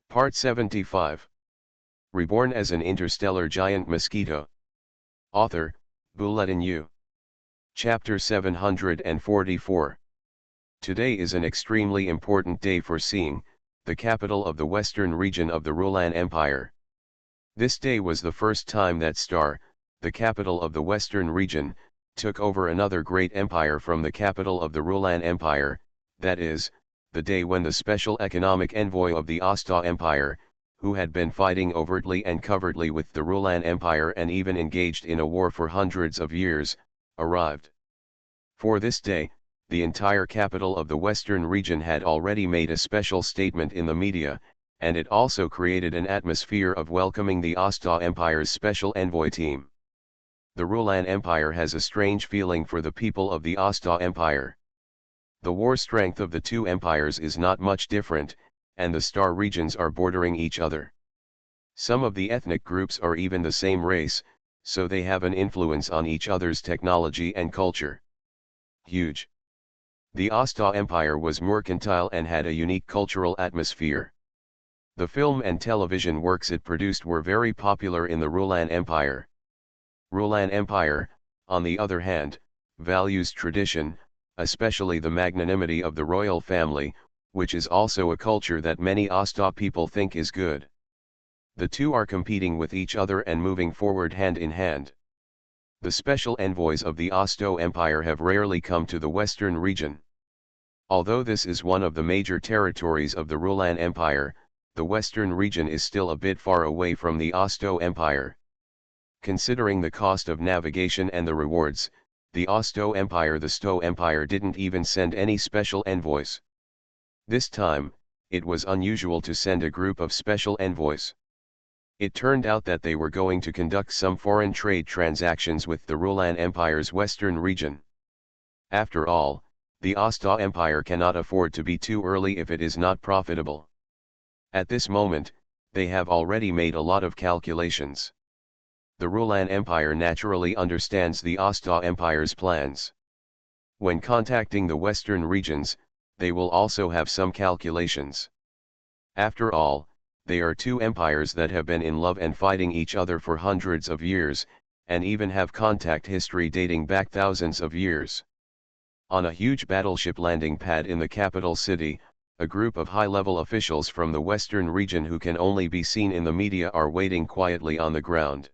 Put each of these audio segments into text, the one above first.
Part 75. Reborn as an interstellar giant mosquito. Author, Bulletin U. Chapter 744. Today is an extremely important day for Seeing, the capital of the western region of the Rulan Empire. This day was the first time that Star, the capital of the western region, took over another great empire from the capital of the Rulan Empire, that is, the day when the special economic envoy of the Asta Empire, who had been fighting overtly and covertly with the Rulan Empire and even engaged in a war for hundreds of years, arrived. For this day, the entire capital of the western region had already made a special statement in the media, and it also created an atmosphere of welcoming the Asta Empire's special envoy team. The Rulan Empire has a strange feeling for the people of the Asta Empire. The war strength of the two empires is not much different, and the star regions are bordering each other. Some of the ethnic groups are even the same race, so they have an influence on each other's technology and culture. Huge. The Asta Empire was mercantile and had a unique cultural atmosphere. The film and television works it produced were very popular in the Rulan Empire. Rulan Empire, on the other hand, values tradition, especially the magnanimity of the royal family, which is also a culture that many Asta people think is good. The two are competing with each other and moving forward hand in hand. The special envoys of the Asta Empire have rarely come to the western region. Although this is one of the major territories of the Rulan Empire, the western region is still a bit far away from the Asta Empire. Considering the cost of navigation and the rewards, the Asta Empire didn't even send any special envoys. This time, it was unusual to send a group of special envoys. It turned out that they were going to conduct some foreign trade transactions with the Rulan Empire's western region. After all, the Asta Empire cannot afford to be too early if it is not profitable. At this moment, they have already made a lot of calculations. The Rulan Empire naturally understands the Asta Empire's plans. When contacting the western regions, they will also have some calculations. After all, they are two empires that have been in love and fighting each other for hundreds of years, and even have contact history dating back thousands of years. On a huge battleship landing pad in the capital city, a group of high-level officials from the western region who can only be seen in the media are waiting quietly on the ground.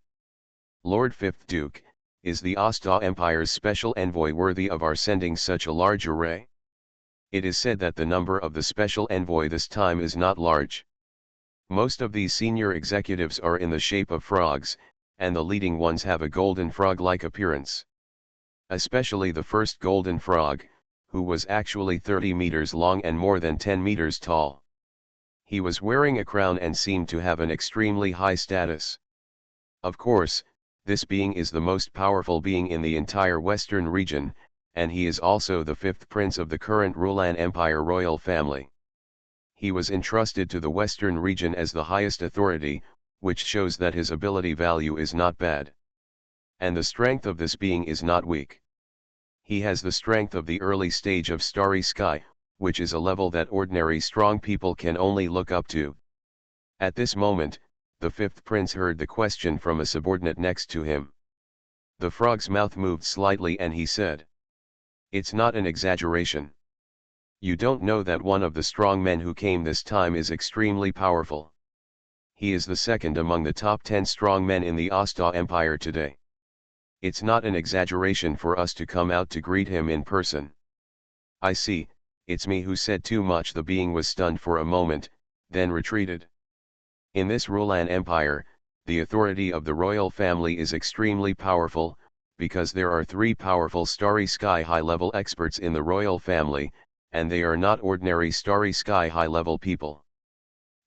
Lord Fifth Duke, is the Asta Empire's special envoy worthy of our sending such a large array? It is said that the number of the special envoy this time is not large. Most of these senior executives are in the shape of frogs, and the leading ones have a golden frog-like appearance. Especially the first golden frog, who was actually 30 meters long and more than 10 meters tall. He was wearing a crown and seemed to have an extremely high status. Of course, this being is the most powerful being in the entire western region, and he is also the fifth prince of the current Rulan Empire royal family. He was entrusted to the western region as the highest authority, which shows that his ability value is not bad. And the strength of this being is not weak. He has the strength of the early stage of starry sky, which is a level that ordinary strong people can only look up to. At this moment, the fifth prince heard the question from a subordinate next to him. The frog's mouth moved slightly and he said, "It's not an exaggeration. You don't know that one of the strong men who came this time is extremely powerful. He is the second among the top 10 strong men in the Asta Empire today. It's not an exaggeration for us to come out to greet him in person." "I see, it's me who said too much." The being was stunned for a moment, then retreated. In this Rulan Empire, the authority of the royal family is extremely powerful, because there are 3 powerful starry sky high-level experts in the royal family, and they are not ordinary starry sky high-level people.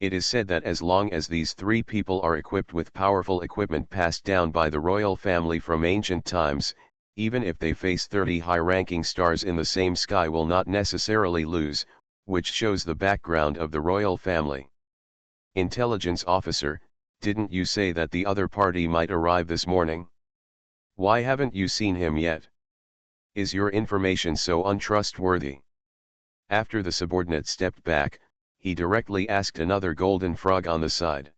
It is said that as long as these 3 people are equipped with powerful equipment passed down by the royal family from ancient times, even if they face 30 high-ranking stars in the same sky will not necessarily lose, which shows the background of the royal family. "Intelligence officer, didn't you say that the other party might arrive this morning? Why haven't you seen him yet? Is your information so untrustworthy?" After the subordinate stepped back, he directly asked another golden frog on the side.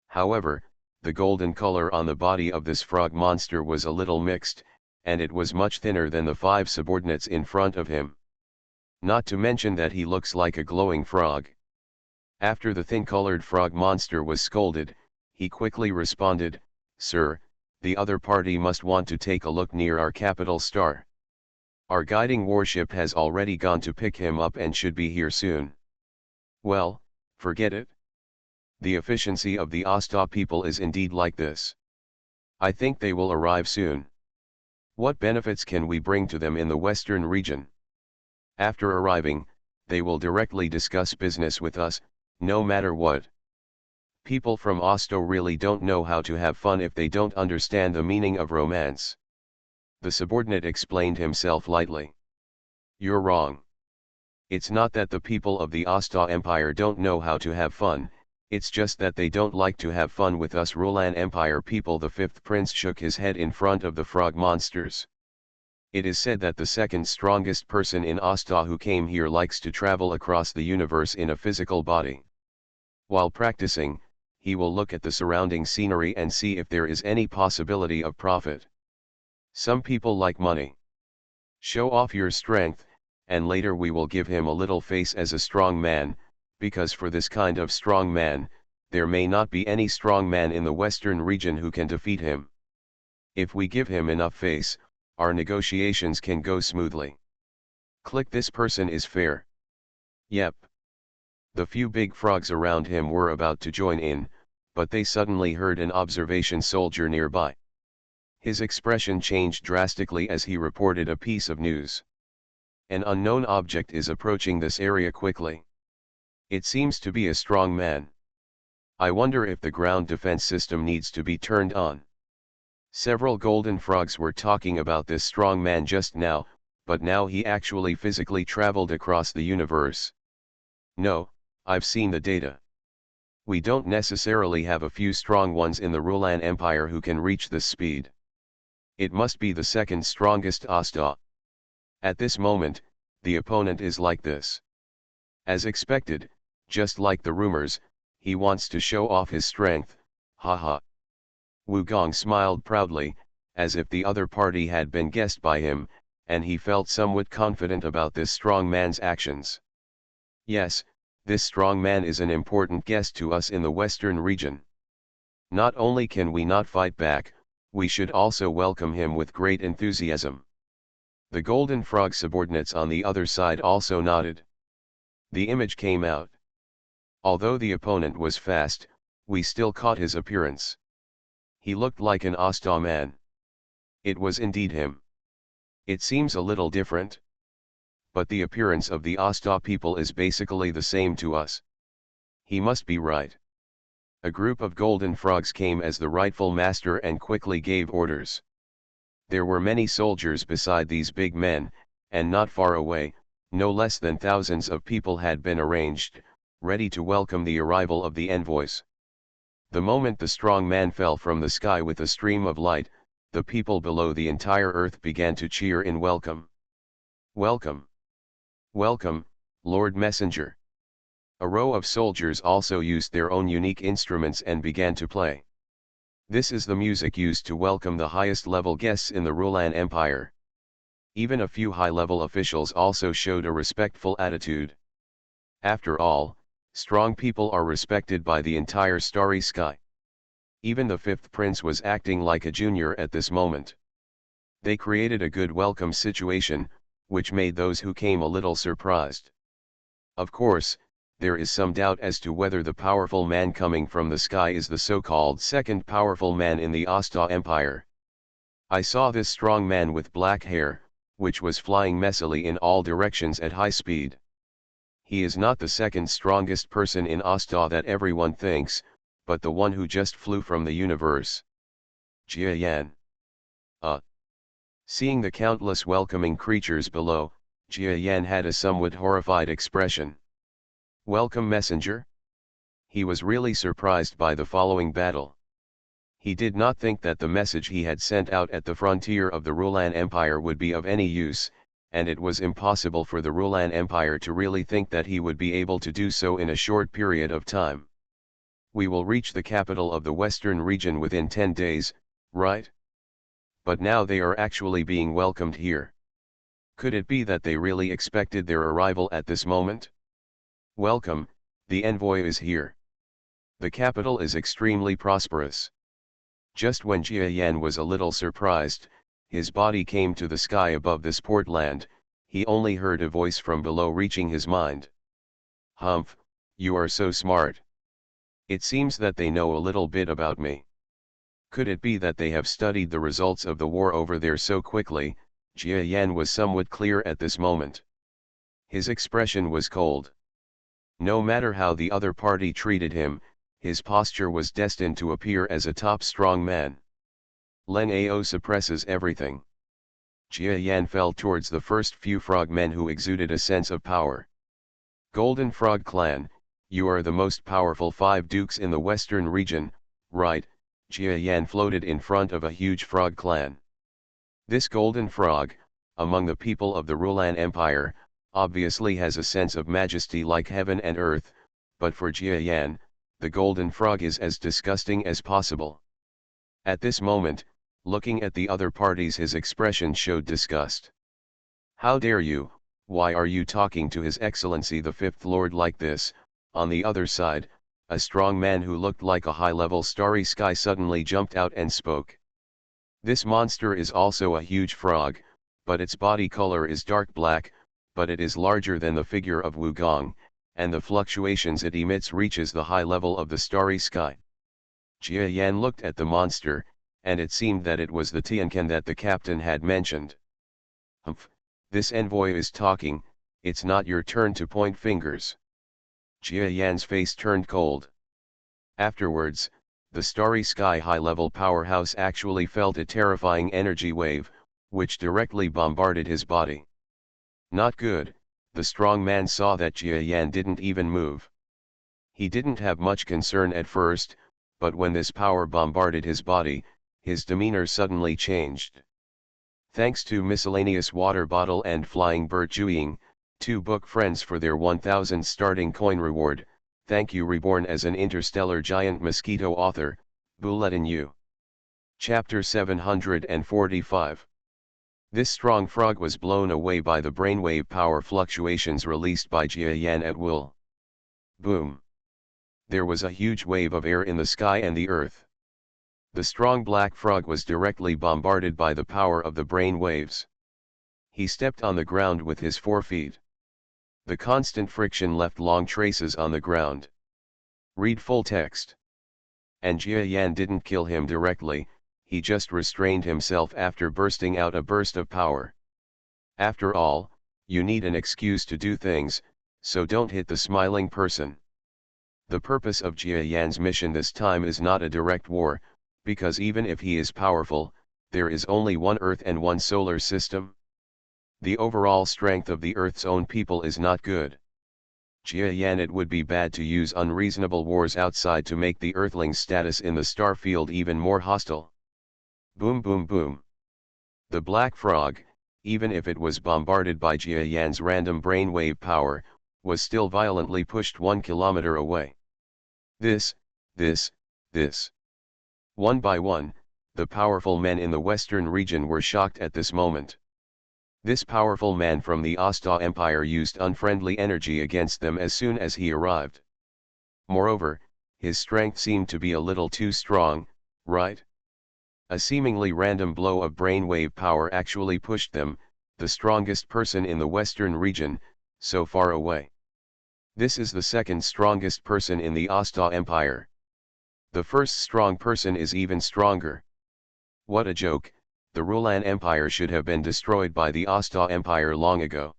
However, the golden color on the body of this frog monster was a little mixed, and it was much thinner than the 5 subordinates in front of him. Not to mention that he looks like a glowing frog. After the thin-colored frog monster was scolded, he quickly responded, "Sir, the other party must want to take a look near our capital star. Our guiding warship has already gone to pick him up and should be here soon." Well, forget it. The efficiency of the Asta people is indeed like this. I think they will arrive soon. What benefits can we bring to them in the western region? After arriving, they will directly discuss business with us, no matter what. People from Osto really don't know how to have fun if they don't understand the meaning of romance. The subordinate explained himself lightly. You're wrong. It's not that the people of the Asta Empire don't know how to have fun, it's just that they don't like to have fun with us Rulan Empire people. The 5th prince shook his head in front of the frog monsters. It is said that the second strongest person in Asta who came here likes to travel across the universe in a physical body. While practicing, he will look at the surrounding scenery and see if there is any possibility of profit. Some people like money. Show off your strength, and later we will give him a little face as a strong man, because for this kind of strong man, there may not be any strong man in the western region who can defeat him. If we give him enough face, our negotiations can go smoothly. Click, this person is fair. Yep. The few big frogs around him were about to join in, but they suddenly heard an observation soldier nearby. His expression changed drastically as he reported a piece of news. An unknown object is approaching this area quickly. It seems to be a strong man. I wonder if the ground defense system needs to be turned on. Several golden frogs were talking about this strong man just now, but now he actually physically traveled across the universe. No, I've seen the data. We don't necessarily have a few strong ones in the Rulan Empire who can reach this speed. It must be the second strongest Asta. At this moment, the opponent is like this. As expected, just like the rumors, he wants to show off his strength, haha. Wugong smiled proudly, as if the other party had been guessed by him, and he felt somewhat confident about this strong man's actions. Yes, this strong man is an important guest to us in the western region. Not only can we not fight back, we should also welcome him with great enthusiasm. The golden frog subordinates on the other side also nodded. The image came out. Although the opponent was fast, we still caught his appearance. He looked like an Asta man. It was indeed him. It seems a little different. But the appearance of the Asta people is basically the same to us. He must be right. A group of golden frogs came as the rightful master and quickly gave orders. There were many soldiers beside these big men, and not far away, no less than thousands of people had been arranged, ready to welcome the arrival of the envoys. The moment the strong man fell from the sky with a stream of light, the people below the entire earth began to cheer in welcome. Welcome! Welcome, Lord Messenger! A row of soldiers also used their own unique instruments and began to play. This is the music used to welcome the highest level guests in the Rulan Empire. Even a few high-level officials also showed a respectful attitude. After all, strong people are respected by the entire starry sky. Even the 5th prince was acting like a junior at this moment. They created a good welcome situation, which made those who came a little surprised. Of course, there is some doubt as to whether the powerful man coming from the sky is the so-called second powerful man in the Asta Empire. I saw this strong man with black hair, which was flying messily in all directions at high speed. He is not the second strongest person in Asta that everyone thinks, but the one who just flew from the universe. Jia Yan. Seeing the countless welcoming creatures below, Jia Yan had a somewhat horrified expression. Welcome, messenger? He was really surprised by the following battle. He did not think that the message he had sent out at the frontier of the Rulan Empire would be of any use, and it was impossible for the Rulan Empire to really think that he would be able to do so in a short period of time. We will reach the capital of the western region within 10 days, right? But now they are actually being welcomed here. Could it be that they really expected their arrival at this moment? Welcome, the envoy is here. The capital is extremely prosperous. Just when Jia Yan was a little surprised, his body came to the sky above this portland, he only heard a voice from below reaching his mind. Humph, you are so smart. It seems that they know a little bit about me. Could it be that they have studied the results of the war over there so quickly? Jia Yan was somewhat clear at this moment. His expression was cold. No matter how the other party treated him, his posture was destined to appear as a top strong man. Len Ao suppresses everything. Jia Yan fell towards the first few frogmen who exuded a sense of power. Golden Frog Clan, you are the most powerful 5 dukes in the western region, right? Jia Yan floated in front of a huge frog clan. This golden frog, among the people of the Rulan Empire, obviously has a sense of majesty like heaven and earth, but for Jia Yan, the golden frog is as disgusting as possible. At this moment, looking at the other parties, his expression showed disgust. How dare you, why are you talking to His Excellency the Fifth Lord like this? On the other side, a strong man who looked like a high-level starry sky suddenly jumped out and spoke. This monster is also a huge frog, but its body color is dark black, but it is larger than the figure of Wugong, and the fluctuations it emits reaches the high level of the starry sky. Jia Yan looked at the monster, and it seemed that it was the Tiancan that the captain had mentioned. Humph, this envoy is talking, it's not your turn to point fingers. Jia Yan's face turned cold. Afterwards, the starry sky high-level powerhouse actually felt a terrifying energy wave, which directly bombarded his body. Not good, the strong man saw that Jia Yan didn't even move. He didn't have much concern at first, but when this power bombarded his body, his demeanor suddenly changed. Thanks to miscellaneous water bottle and flying bird Jueying, 2 book friends for their 1000 starting coin reward. Thank you. Reborn as an interstellar giant mosquito. Author, Bulletin U. Chapter 745. This strong frog was blown away by the brainwave power fluctuations released by Jia Yan at will. Boom! There was a huge wave of air in the sky and the earth. The strong black frog was directly bombarded by the power of the brain waves. He stepped on the ground with his 4 feet. The constant friction left long traces on the ground. Read full text. And Jia Yan didn't kill him directly, he just restrained himself after bursting out a burst of power. After all, you need an excuse to do things, so don't hit the smiling person. The purpose of Jia Yan's mission this time is not a direct war, because even if he is powerful, there is only one Earth and one solar system. The overall strength of the Earth's own people is not good. Jia Yan, it would be bad to use unreasonable wars outside to make the Earthlings' status in the star field even more hostile. Boom boom boom. The black frog, even if it was bombarded by Jia Yan's random brainwave power, was still violently pushed 1 kilometer away. This. One by one, the powerful men in the western region were shocked at this moment. This powerful man from the Asta Empire used unfriendly energy against them as soon as he arrived. Moreover, his strength seemed to be a little too strong, right? A seemingly random blow of brainwave power actually pushed them, the strongest person in the western region, so far away. This is the second strongest person in the Asta Empire. The first strong person is even stronger. What a joke, the Rulan Empire should have been destroyed by the Asta Empire long ago.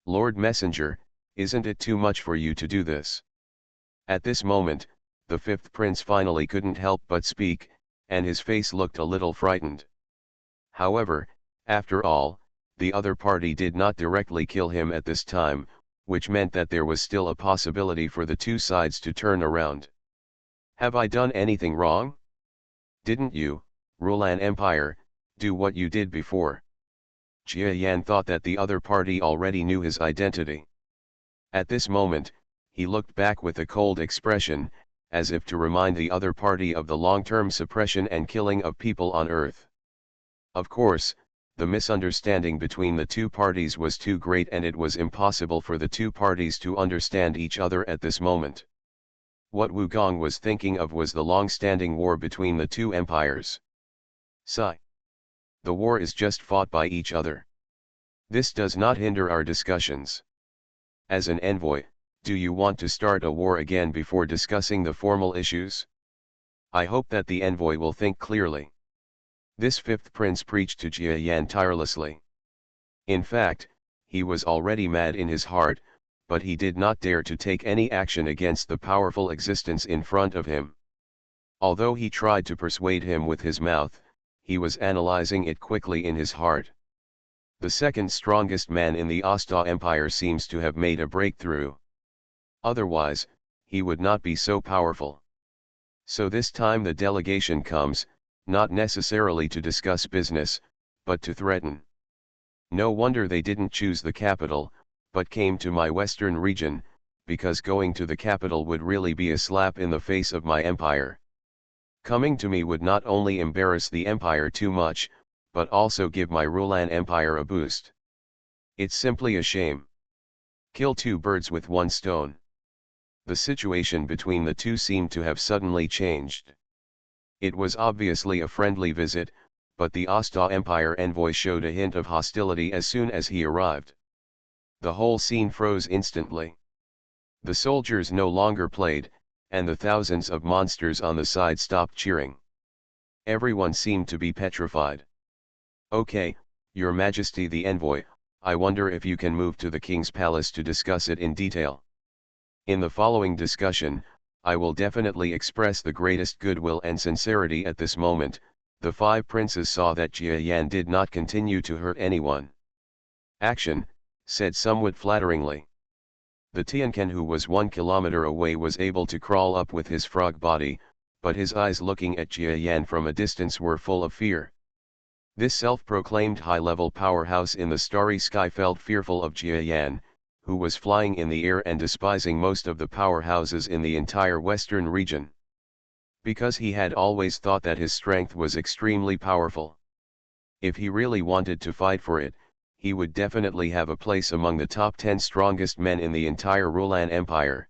Lord Messenger, isn't it too much for you to do this? At this moment, the 5th prince finally couldn't help but speak, and his face looked a little frightened. However, after all, the other party did not directly kill him at this time, which meant that there was still a possibility for the 2 sides to turn around. Have I done anything wrong? Didn't you, Rulan Empire, do what you did before? Jia Yan thought that the other party already knew his identity. At this moment, he looked back with a cold expression, as if to remind the other party of the long-term suppression and killing of people on Earth. Of course, the misunderstanding between the two parties was too great and it was impossible for the two parties to understand each other at this moment. What Wu Gong was thinking of was the long-standing war between the two empires. Sigh. The war is just fought by each other. This does not hinder our discussions. As an envoy, do you want to start a war again before discussing the formal issues? I hope that the envoy will think clearly. This fifth prince preached to Jia Yan tirelessly. In fact, he was already mad in his heart, but he did not dare to take any action against the powerful existence in front of him. Although he tried to persuade him with his mouth, he was analyzing it quickly in his heart. The second strongest man in the Asta Empire seems to have made a breakthrough. Otherwise, he would not be so powerful. So this time the delegation comes, not necessarily to discuss business, but to threaten. No wonder they didn't choose the capital, but came to my western region, because going to the capital would really be a slap in the face of my empire. Coming to me would not only embarrass the empire too much, but also give my Rulan Empire a boost. It's simply a shame. Kill two birds with one stone. The situation between the two seemed to have suddenly changed. It was obviously a friendly visit, but the Asta Empire envoy showed a hint of hostility as soon as he arrived. The whole scene froze instantly. The soldiers no longer played, and the thousands of monsters on the side stopped cheering. Everyone seemed to be petrified. Okay, Your Majesty the envoy, I wonder if you can move to the king's palace to discuss it in detail. In the following discussion, I will definitely express the greatest goodwill and sincerity at this moment. The five princes saw that Jia Yan did not continue to hurt anyone. Action, said somewhat flatteringly. The Tianken who was 1 kilometer away was able to crawl up with his frog body, but his eyes looking at Jia Yan from a distance were full of fear. This self-proclaimed high-level powerhouse in the starry sky felt fearful of Jia Yan, who was flying in the air and despising most of the powerhouses in the entire western region. Because he had always thought that his strength was extremely powerful. If he really wanted to fight for it, he would definitely have a place among the top 10 strongest men in the entire Rulan Empire.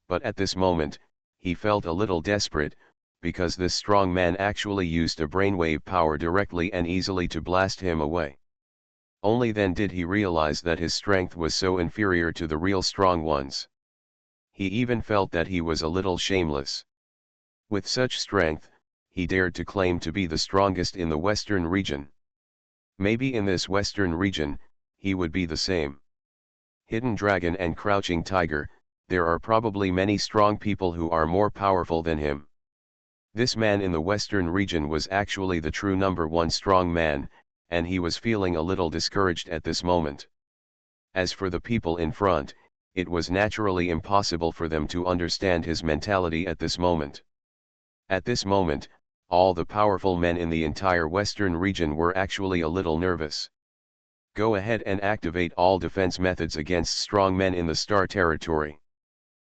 But at this moment, he felt a little desperate, because this strong man actually used a brainwave power directly and easily to blast him away. Only then did he realize that his strength was so inferior to the real strong ones. He even felt that he was a little shameless. With such strength, he dared to claim to be the strongest in the western region. Maybe in this western region, he would be the same. Hidden dragon and crouching tiger, there are probably many strong people who are more powerful than him. This man in the western region was actually the true number one strong man, and he was feeling a little discouraged at this moment. As for the people in front, it was naturally impossible for them to understand his mentality at this moment. At this moment, all the powerful men in the entire western region were actually a little nervous. Go ahead and activate all defense methods against strong men in the Star territory.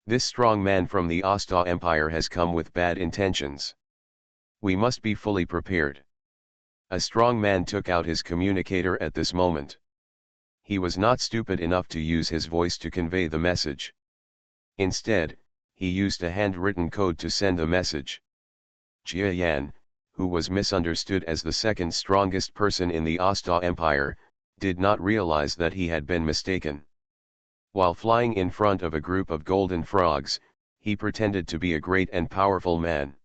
This strong man from the Asta Empire has come with bad intentions. We must be fully prepared. A strong man took out his communicator at this moment. He was not stupid enough to use his voice to convey the message. Instead, he used a handwritten code to send the message. Jia Yan, who was misunderstood as the second strongest person in the Asta Empire, did not realize that he had been mistaken. While flying in front of a group of golden frogs, he pretended to be a great and powerful man.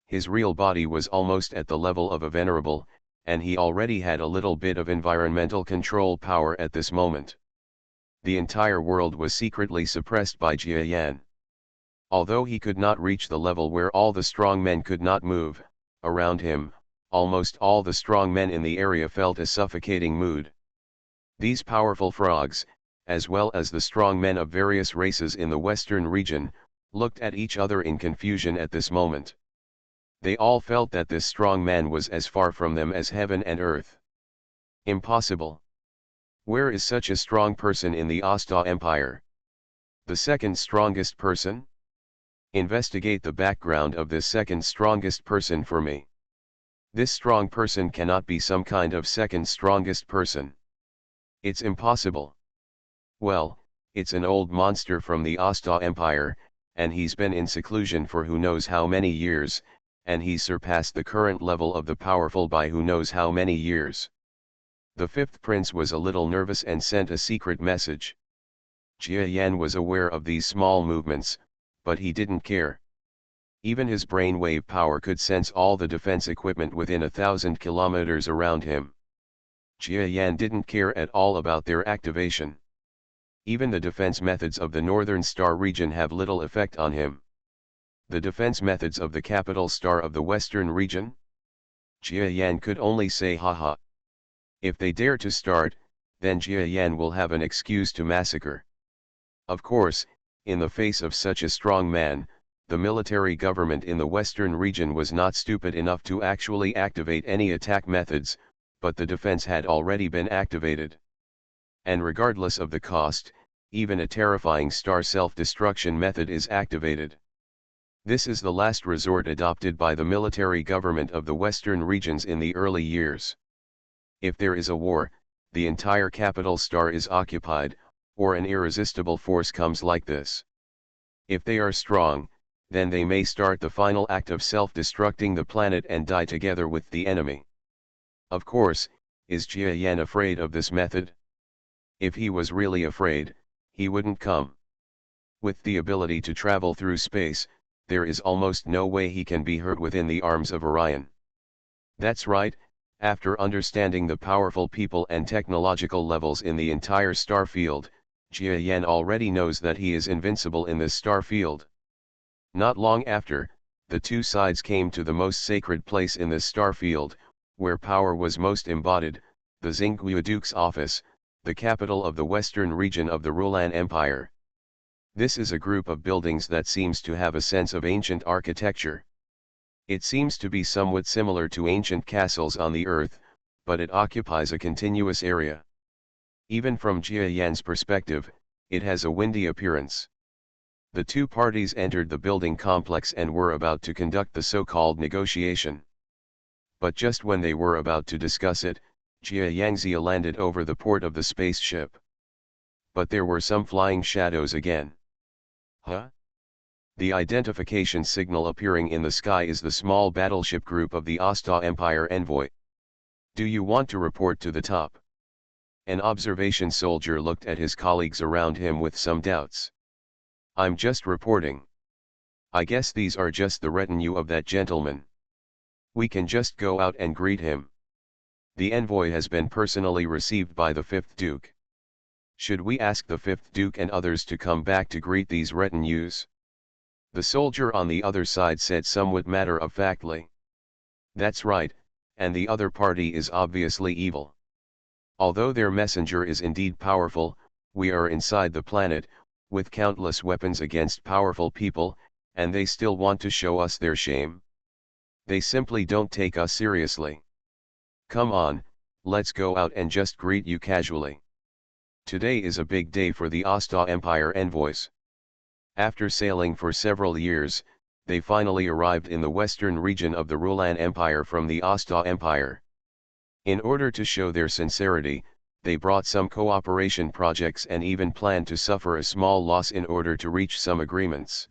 His real body was almost at the level of a venerable, and he already had a little bit of environmental control power at this moment. The entire world was secretly suppressed by Jia Yan. Although he could not reach the level where all the strong men could not move, around him, almost all the strong men in the area felt a suffocating mood. These powerful frogs, as well as the strong men of various races in the western region, looked at each other in confusion at this moment. They all felt that this strong man was as far from them as heaven and earth. Impossible. Where is such a strong person in the Asta Empire? The second strongest person? Investigate the background of this second strongest person for me. This strong person cannot be some kind of second strongest person. It's impossible. Well, it's an old monster from the Asta Empire, and he's been in seclusion for who knows how many years, and he's surpassed the current level of the powerful by who knows how many years. The fifth prince was a little nervous and sent a secret message. Jia Yan was aware of these small movements, but he didn't care. Even his brainwave power could sense all the defense equipment within 1,000 kilometers around him. Jia Yan didn't care at all about their activation. Even the defense methods of the Northern Star region have little effect on him. The defense methods of the capital star of the Western region? Jia Yan could only say haha. If they dare to start, then Jia Yan will have an excuse to massacre. Of course, in the face of such a strong man, the military government in the Western region was not stupid enough to actually activate any attack methods, but the defense had already been activated. And regardless of the cost, even a terrifying star self-destruction method is activated. This is the last resort adopted by the military government of the Western regions in the early years. If there is a war, the entire capital star is occupied, or an irresistible force comes like this. If they are strong, then they may start the final act of self-destructing the planet and die together with the enemy. Of course, is Jia Yan afraid of this method? If he was really afraid, he wouldn't come. With the ability to travel through space, there is almost no way he can be hurt within the arms of Orion. That's right, after understanding the powerful people and technological levels in the entire star field, Jia Yan already knows that he is invincible in this star field. Not long after, the two sides came to the most sacred place in this star field, where power was most embodied, the Xingguo Duke's office, the capital of the western region of the Rulan Empire. This is a group of buildings that seems to have a sense of ancient architecture. It seems to be somewhat similar to ancient castles on the Earth, but it occupies a continuous area. Even from Jia Yan's perspective, it has a windy appearance. The two parties entered the building complex and were about to conduct the so-called negotiation. But just when they were about to discuss it, Jia Yangxia landed over the port of the spaceship. But there were some flying shadows again. Huh? The identification signal appearing in the sky is the small battleship group of the Asta Empire envoy. Do you want to report to the top? An observation soldier looked at his colleagues around him with some doubts. I'm just reporting. I guess these are just the retinue of that gentleman. We can just go out and greet him. The envoy has been personally received by the fifth Duke. Should we ask the fifth Duke and others to come back to greet these retinues? The soldier on the other side said somewhat matter-of-factly. That's right, and the other party is obviously evil. Although their messenger is indeed powerful, we are inside the planet, with countless weapons against powerful people, and they still want to show us their shame. They simply don't take us seriously. Come on, let's go out and just greet you casually. Today is a big day for the Asta Empire envoys. After sailing for several years, they finally arrived in the western region of the Rulan Empire from the Asta Empire. In order to show their sincerity, they brought some cooperation projects and even planned to suffer a small loss in order to reach some agreements.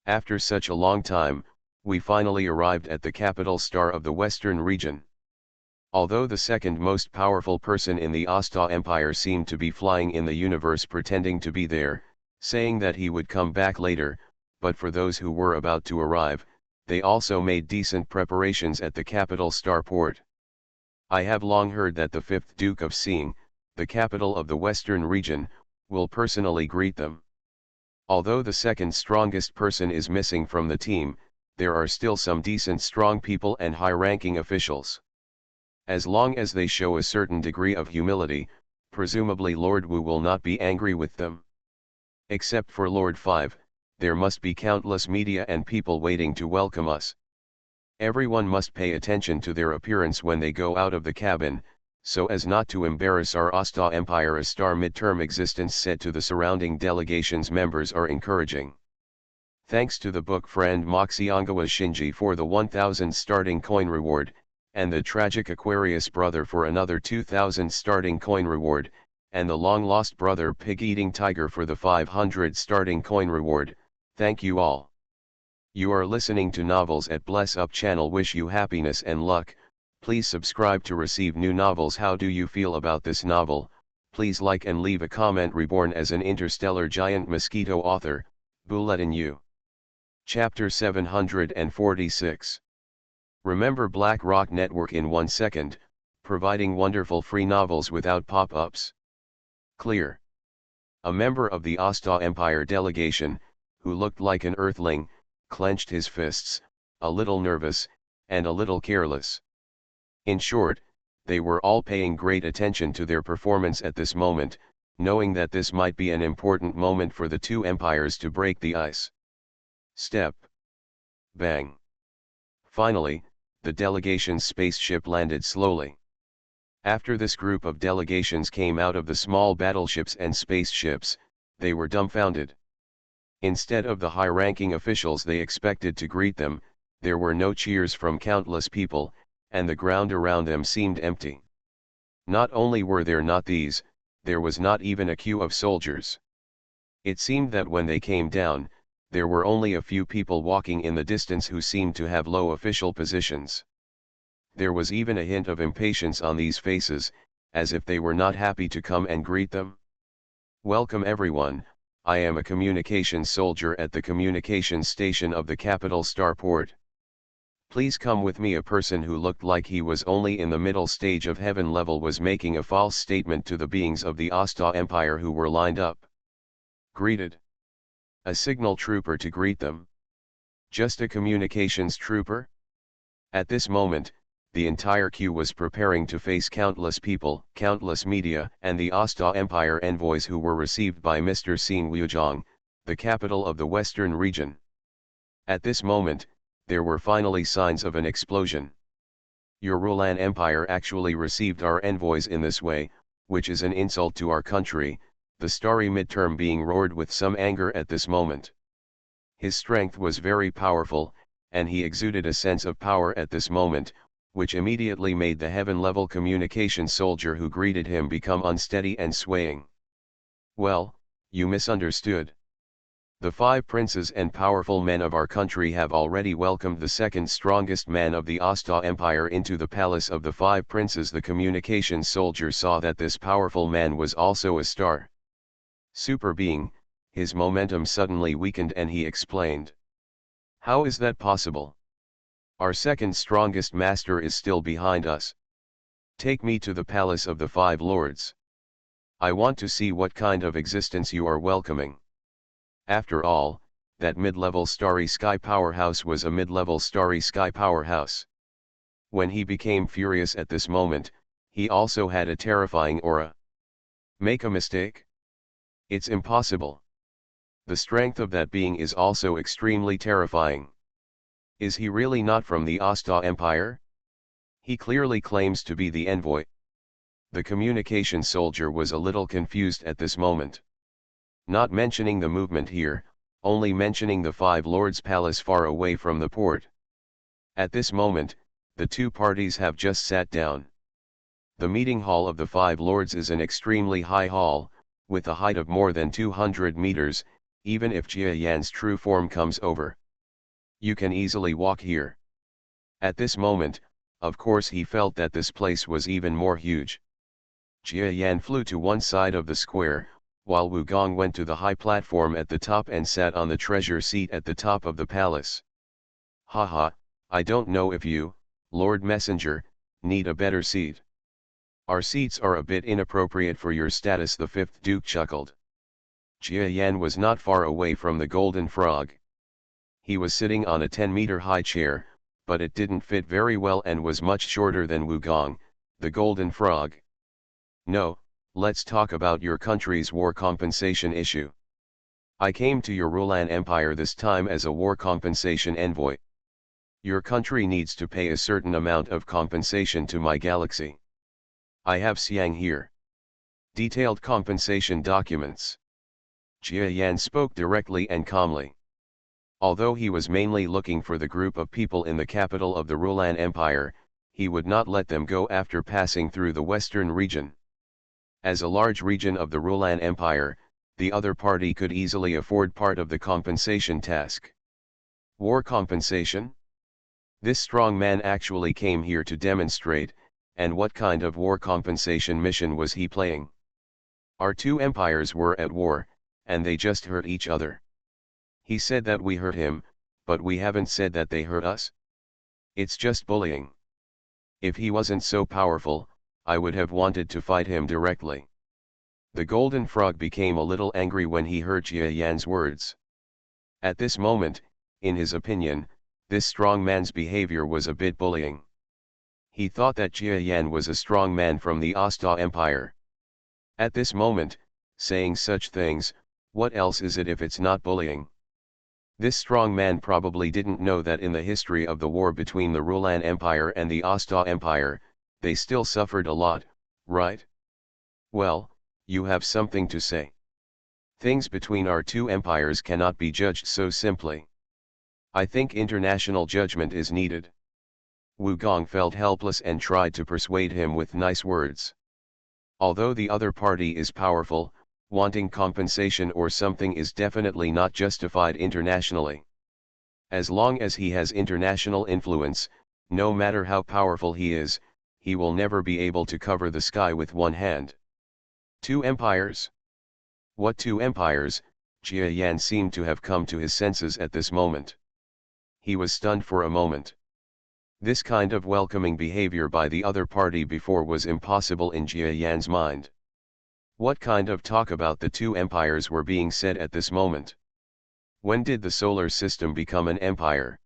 After such a long time, we finally arrived at the capital star of the western region. Although the second most powerful person in the Asta Empire seemed to be flying in the universe pretending to be there, saying that he would come back later, but for those who were about to arrive, they also made decent preparations at the capital star port. I have long heard that the fifth Duke of Xing, the capital of the western region, will personally greet them. Although the second strongest person is missing from the team, there are still some decent strong people and high-ranking officials. As long as they show a certain degree of humility, presumably Lord Wu will not be angry with them. Except for Lord 5, there must be countless media and people waiting to welcome us. Everyone must pay attention to their appearance when they go out of the cabin, So as not to embarrass our Asta Empire, a star midterm existence said to the surrounding delegation's members are encouraging. Thanks to the book friend Moxiongawa Shinji for the 1000 starting coin reward, and the tragic Aquarius brother for another 2000 starting coin reward, and the long-lost brother Pig-Eating Tiger for the 500 starting coin reward, thank you all. You are listening to Novels at Bless Up channel. Wish you happiness and luck. Please subscribe to receive new novels. How do you feel about this novel? Please like and leave a comment. Reborn as an interstellar giant mosquito. Author, Buletin U. Chapter 746. Remember Black Rock Network in 1 second, providing wonderful free novels without pop-ups. Clear. A member of the Asta Empire delegation, who looked like an earthling, clenched his fists, a little nervous, and a little careless. In short, they were all paying great attention to their performance at this moment, knowing that this might be an important moment for the two empires to break the ice. Step. Bang. Finally, the delegation's spaceship landed slowly. After this group of delegations came out of the small battleships and spaceships, they were dumbfounded. Instead of the high-ranking officials they expected to greet them, there were no cheers from countless people, and the ground around them seemed empty. Not only were there not these, there was not even a queue of soldiers. It seemed that when they came down, there were only a few people walking in the distance who seemed to have low official positions. There was even a hint of impatience on these faces, as if they were not happy to come and greet them. Welcome everyone, I am a communications soldier at the communications station of the capital starport. Please come with me. A person who looked like he was only in the middle stage of heaven level was making a false statement to the beings of the Asta Empire who were lined up. Greeted. A signal trooper to greet them. Just a communications trooper? At this moment, the entire queue was preparing to face countless people, countless media, and the Asta Empire envoys who were received by Mr. Xing Liuzhang, the capital of the western region. At this moment, there were finally signs of an explosion. Your Rulan Empire actually received our envoys in this way, which is an insult to our country, the starry midterm being roared with some anger at this moment. His strength was very powerful, and he exuded a sense of power at this moment, which immediately made the heaven-level communication soldier who greeted him become unsteady and swaying. Well, you misunderstood. The 5 princes and powerful men of our country have already welcomed the second strongest man of the Asta Empire into the palace of the 5 princes. The communications soldier saw that this powerful man was also a star super being. His momentum suddenly weakened and he explained. How is that possible? Our second strongest master is still behind us. Take me to the palace of the 5 lords. I want to see what kind of existence you are welcoming. After all, that mid-level starry sky powerhouse was a mid-level starry sky powerhouse. When he became furious at this moment, he also had a terrifying aura. Make a mistake? It's impossible. The strength of that being is also extremely terrifying. Is he really not from the Asta Empire? He clearly claims to be the envoy. The communication soldier was a little confused at this moment. Not mentioning the movement here, only mentioning the 5 lords' palace far away from the port. At this moment, the two parties have just sat down. The meeting hall of the 5 lords is an extremely high hall, with a height of more than 200 meters, even if Jia Yan's true form comes over. You can easily walk here. At this moment, of course he felt that this place was even more huge. Jia Yan flew to one side of the square, while Wu Gong went to the high platform at the top and sat on the treasure seat at the top of the palace. Haha, I don't know if you, Lord Messenger, need a better seat. Our seats are a bit inappropriate for your status, the 5th Duke chuckled. Jia Yan was not far away from the golden frog. He was sitting on a 10-meter high chair, but it didn't fit very well and was much shorter than Wu Gong, the golden frog. No, let's talk about your country's war compensation issue. I came to your Rulan Empire this time as a war compensation envoy. Your country needs to pay a certain amount of compensation to my galaxy. I have Xiang here. Detailed compensation documents. Jia Yan spoke directly and calmly. Although he was mainly looking for the group of people in the capital of the Rulan Empire, he would not let them go after passing through the western region. As a large region of the Rulan Empire, the other party could easily afford part of the compensation task. War compensation? This strong man actually came here to demonstrate, and what kind of war compensation mission was he playing? Our two empires were at war, and they just hurt each other. He said that we hurt him, but we haven't said that they hurt us. It's just bullying. If he wasn't so powerful, I would have wanted to fight him directly. The golden frog became a little angry when he heard Jia Yan's words. At this moment, in his opinion, this strong man's behavior was a bit bullying. He thought that Jia Yan was a strong man from the Asta Empire. At this moment, saying such things, what else is it if it's not bullying? This strong man probably didn't know that in the history of the war between the Rulan Empire and the Asta Empire, they still suffered a lot, right? Well, you have something to say. Things between our two empires cannot be judged so simply. I think international judgment is needed. Wu Gong felt helpless and tried to persuade him with nice words. Although the other party is powerful, wanting compensation or something is definitely not justified internationally. As long as he has international influence, no matter how powerful he is, he will never be able to cover the sky with one hand. Two empires? What two empires? Jia Yan seemed to have come to his senses at this moment. He was stunned for a moment. This kind of welcoming behavior by the other party before was impossible in Jia Yan's mind. What kind of talk about the two empires were being said at this moment? When did the solar system become an empire?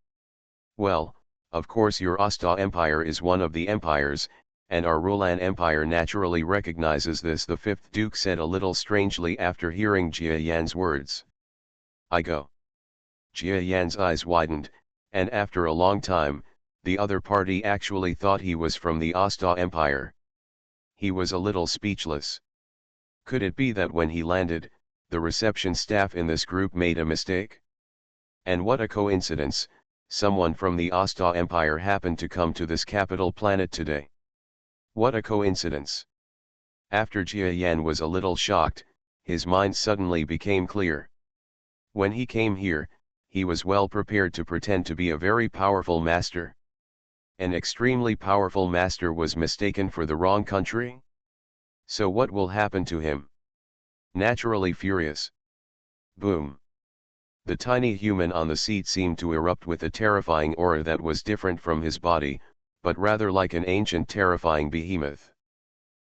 Well, of course your Asta Empire is one of the empires, and our Rulan Empire naturally recognizes this, the fifth duke said a little strangely after hearing Jia Yan's words. I go. Jia Yan's eyes widened, and after a long time, the other party actually thought he was from the Asta Empire. He was a little speechless. Could it be that when he landed, the reception staff in this group made a mistake? And what a coincidence, someone from the Asta Empire happened to come to this capital planet today. What a coincidence. After Jia Yan was a little shocked, his mind suddenly became clear. When he came here, he was well prepared to pretend to be a very powerful master. An extremely powerful master was mistaken for the wrong country? So what will happen to him? Naturally furious. Boom. The tiny human on the seat seemed to erupt with a terrifying aura that was different from his body, but rather like an ancient terrifying behemoth.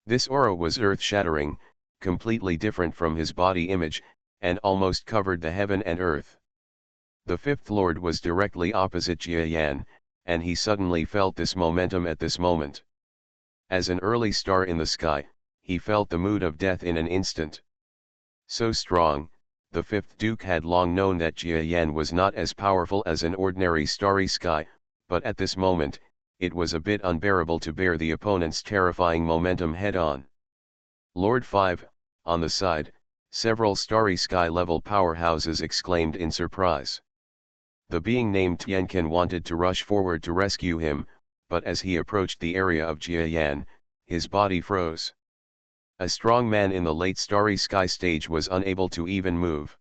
This aura was earth-shattering, completely different from his body image, and almost covered the heaven and earth. The fifth lord was directly opposite Jia Yan, and he suddenly felt this momentum at this moment. As an early star in the sky, he felt the mood of death in an instant. So strong, the fifth duke had long known that Jia Yan was not as powerful as an ordinary starry sky, but at this moment, it was a bit unbearable to bear the opponent's terrifying momentum head-on. Lord 5, on the side, several starry sky-level powerhouses exclaimed in surprise. The being named Tianqian wanted to rush forward to rescue him, but as he approached the area of Jia Yan, his body froze. A strong man in the late starry sky stage was unable to even move.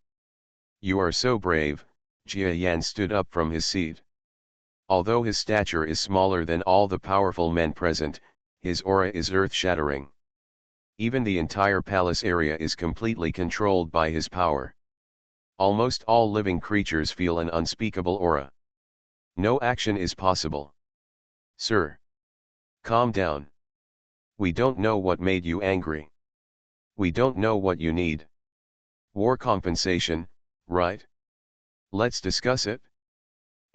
You are so brave, Jia Yan stood up from his seat. Although his stature is smaller than all the powerful men present, his aura is earth-shattering. Even the entire palace area is completely controlled by his power. Almost all living creatures feel an unspeakable aura. No action is possible. Sir. Calm down. We don't know what made you angry. We don't know what you need. War compensation, right? Let's discuss it.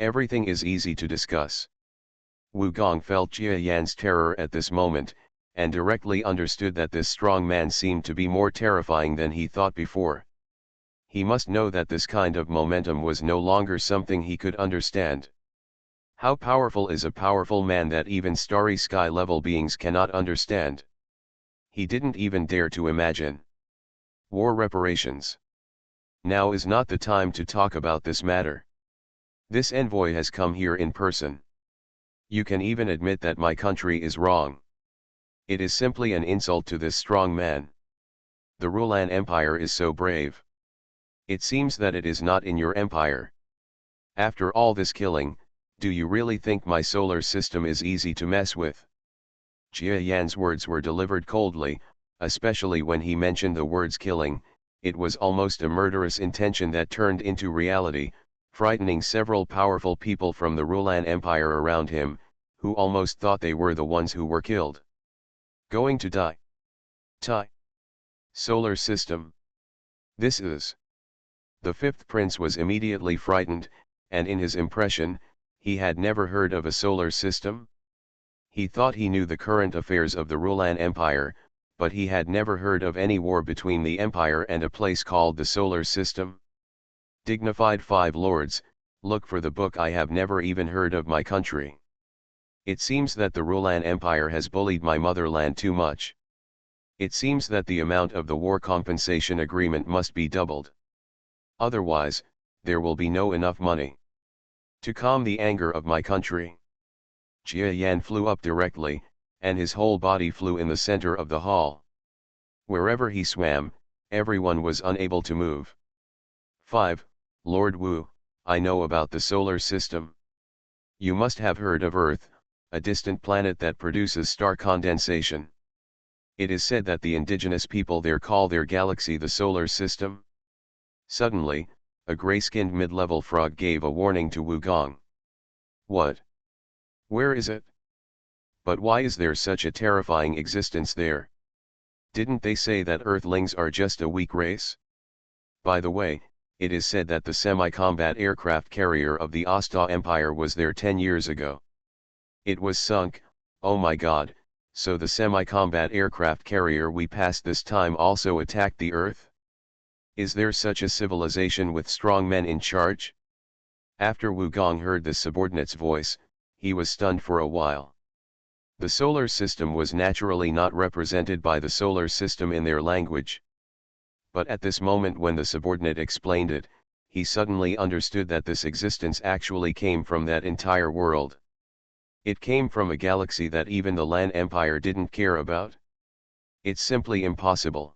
Everything is easy to discuss. Wu Gong felt Jia Yan's terror at this moment, and directly understood that this strong man seemed to be more terrifying than he thought before. He must know that this kind of momentum was no longer something he could understand. How powerful is a powerful man that even starry sky level beings cannot understand? He didn't even dare to imagine. War reparations. Now is not the time to talk about this matter. This envoy has come here in person. You can even admit that my country is wrong. It is simply an insult to this strong man. The Rulan Empire is so brave. It seems that it is not in your empire. After all this killing, do you really think my solar system is easy to mess with? Jia Yan's words were delivered coldly, especially when he mentioned the words killing. It was almost a murderous intention that turned into reality, frightening several powerful people from the Rulan Empire around him, who almost thought they were the ones who were killed. Going to die. Tai. Solar system. This is. The fifth prince was immediately frightened, and in his impression, he had never heard of a solar system. He thought he knew the current affairs of the Rulan Empire, but he had never heard of any war between the Empire and a place called the solar system. Dignified five lords, look for the book. I have never even heard of my country. It seems that the Rulan Empire has bullied my motherland too much. It seems that the amount of the war compensation agreement must be doubled. Otherwise, there will be no enough money to calm the anger of my country. Jia Yan flew up directly, and his whole body flew in the center of the hall. Wherever he swam, everyone was unable to move. 5. Lord Wu, I know about the solar system. You must have heard of Earth, a distant planet that produces star condensation. It is said that the indigenous people there call their galaxy the solar system. Suddenly, a gray-skinned mid-level frog gave a warning to Wu Gong. What? Where is it? But why is there such a terrifying existence there? Didn't they say that Earthlings are just a weak race? By the way, it is said that the semi-combat aircraft carrier of the Asta Empire was there 10 years ago. It was sunk. Oh my god, so the semi-combat aircraft carrier we passed this time also attacked the Earth? Is there such a civilization with strong men in charge? After Wu Gong heard the subordinate's voice, he was stunned for a while. The solar system was naturally not represented by the solar system in their language. But at this moment when the subordinate explained it, he suddenly understood that this existence actually came from that entire world. It came from a galaxy that even the Lan Empire didn't care about. It's simply impossible.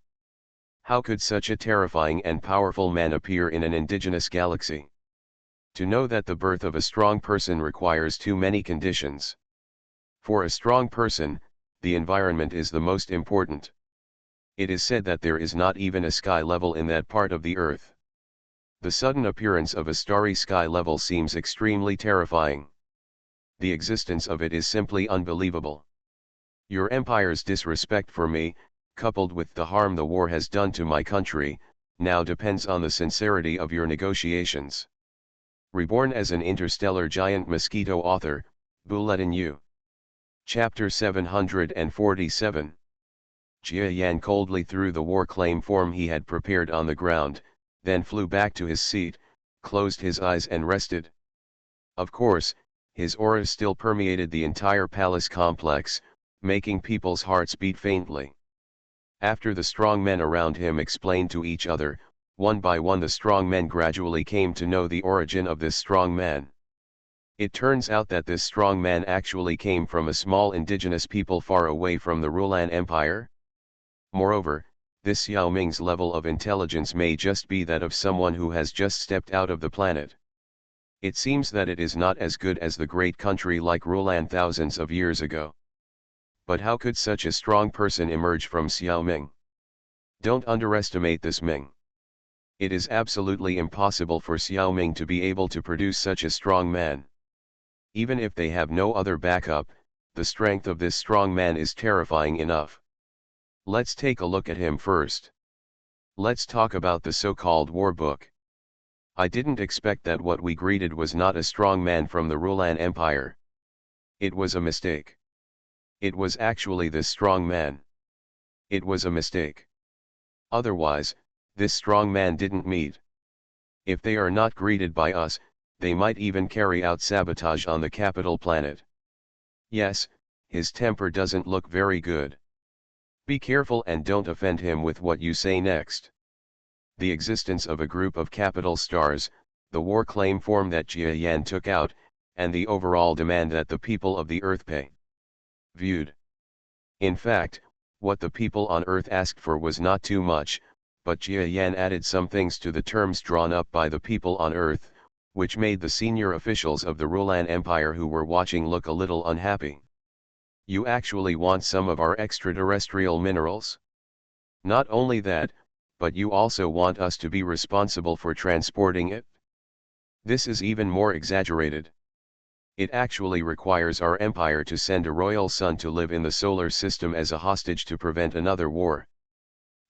How could such a terrifying and powerful man appear in an indigenous galaxy? To know that the birth of a strong person requires too many conditions. For a strong person, the environment is the most important. It is said that there is not even a sky level in that part of the Earth. The sudden appearance of a starry sky level seems extremely terrifying. The existence of it is simply unbelievable. Your empire's disrespect for me, coupled with the harm the war has done to my country, now depends on the sincerity of your negotiations. Reborn as an interstellar giant mosquito. Author, Bulletin U. Chapter 747. Jia Yan coldly threw the war claim form he had prepared on the ground, then flew back to his seat, closed his eyes and rested. Of course, his aura still permeated the entire palace complex, making people's hearts beat faintly. After the strong men around him explained to each other, one by one the strong men gradually came to know the origin of this strong man. It turns out that this strong man actually came from a small indigenous people far away from the Rulan Empire. Moreover, this Xiao Ming's level of intelligence may just be that of someone who has just stepped out of the planet. It seems that it is not as good as the great country like Rulan thousands of years ago. But how could such a strong person emerge from Xiao Ming? Don't underestimate this Ming. It is absolutely impossible for Xiao Ming to be able to produce such a strong man. Even if they have no other backup, the strength of this strong man is terrifying enough. Let's take a look at him first. Let's talk about the so-called war book. I didn't expect that what we greeted was not a strong man from the Rulan Empire. It was a mistake. It was actually this strong man. It was a mistake. Otherwise, this strong man didn't meet. If they are not greeted by us, they might even carry out sabotage on the capital planet. Yes, his temper doesn't look very good. Be careful and don't offend him with what you say next. The existence of a group of capital stars, the war claim form that Jia Yan took out, and the overall demand that the people of the Earth pay. Viewed. In fact, what the people on Earth asked for was not too much, but Jia Yan added some things to the terms drawn up by the people on Earth, which made the senior officials of the Rulan Empire who were watching look a little unhappy. You actually want some of our extraterrestrial minerals? Not only that, but you also want us to be responsible for transporting it? This is even more exaggerated. It actually requires our empire to send a royal son to live in the solar system as a hostage to prevent another war.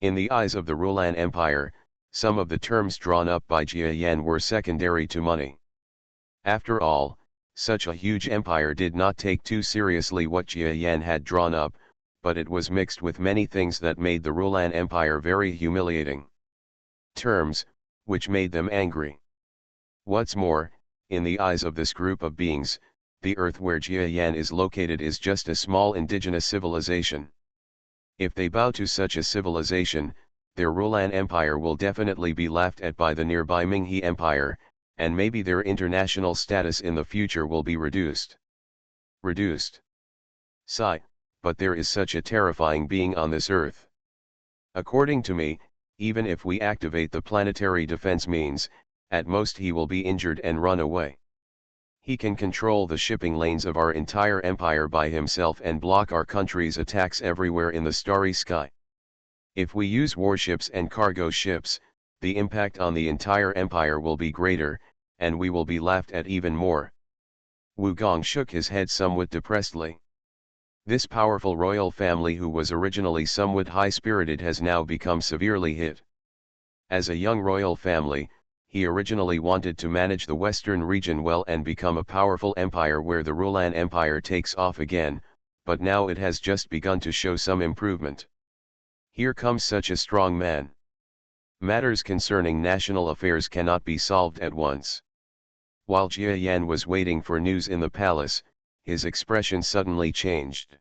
In the eyes of the Rulan Empire, some of the terms drawn up by Jia Yan were secondary to money. After all, such a huge empire did not take too seriously what Jia Yan had drawn up, but it was mixed with many things that made the Rulan Empire very humiliating. Terms, which made them angry. What's more, in the eyes of this group of beings, the Earth where Jia Yan is located is just a small indigenous civilization. If they bow to such a civilization, their Rulan Empire will definitely be laughed at by the nearby Minghe Empire, and maybe their international status in the future will be reduced. Reduced. Sigh, but there is such a terrifying being on this Earth. According to me, even if we activate the planetary defense means, at most he will be injured and run away. He can control the shipping lanes of our entire empire by himself and block our country's attacks everywhere in the starry sky. If we use warships and cargo ships, the impact on the entire empire will be greater, and we will be laughed at even more. Wu Gong shook his head somewhat depressedly. This powerful royal family who was originally somewhat high-spirited has now become severely hit. As a young royal family, he originally wanted to manage the western region well and become a powerful empire where the Rulan Empire takes off again, but now it has just begun to show some improvement. Here comes such a strong man. Matters concerning national affairs cannot be solved at once. While Jia Yan was waiting for news in the palace, his expression suddenly changed.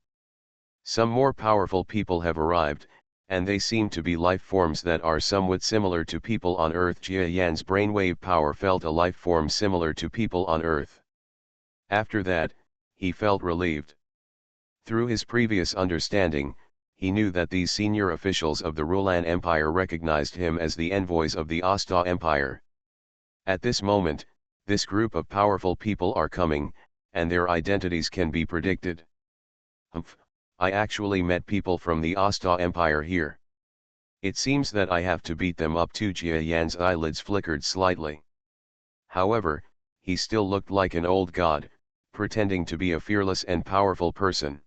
Some more powerful people have arrived, and they seem to be life forms that are somewhat similar to people on Earth. Jia Yan's brainwave power felt a life form similar to people on Earth. After that, he felt relieved. Through his previous understanding, he knew that these senior officials of the Rulan Empire recognized him as the envoys of the Asta Empire. At this moment, this group of powerful people are coming, and their identities can be predicted. Humph, I actually met people from the Asta Empire here. It seems that I have to beat them up too. Jia Yan's eyelids flickered slightly. However, he still looked like an old god, pretending to be a fearless and powerful person.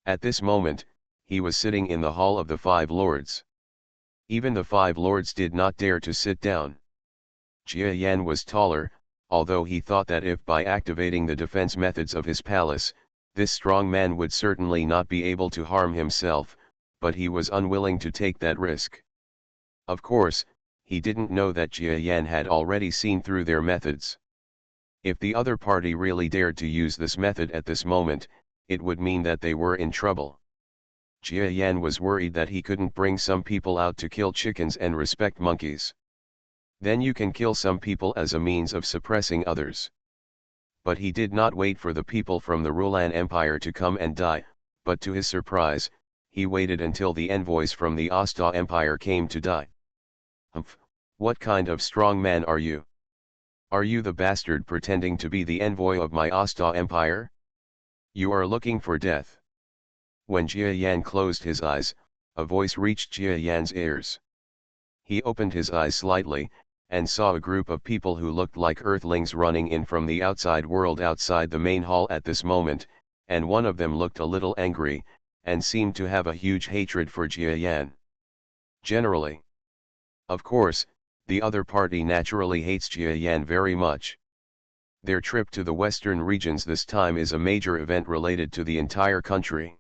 At this moment, he was sitting in the Hall of the Five Lords. Even the Five Lords did not dare to sit down. Jia Yan was taller, although he thought that if by activating the defense methods of his palace, this strong man would certainly not be able to harm himself, but he was unwilling to take that risk. Of course, he didn't know that Jia Yan had already seen through their methods. If the other party really dared to use this method at this moment, it would mean that they were in trouble. Jia Yan was worried that he couldn't bring some people out to kill chickens and respect monkeys. Then you can kill some people as a means of suppressing others. But he did not wait for the people from the Rulan Empire to come and die, but to his surprise, he waited until the envoys from the Asta Empire came to die. Humph, what kind of strong man are you? Are you the bastard pretending to be the envoy of my Asta Empire? You are looking for death. When Jia Yan closed his eyes, a voice reached Jia Yan's ears. He opened his eyes slightly, and saw a group of people who looked like Earthlings running in from the outside world outside the main hall at this moment, and one of them looked a little angry, and seemed to have a huge hatred for Jia Yan. Generally. Of course, the other party naturally hates Jia Yan very much. Their trip to the western regions this time is a major event related to the entire country.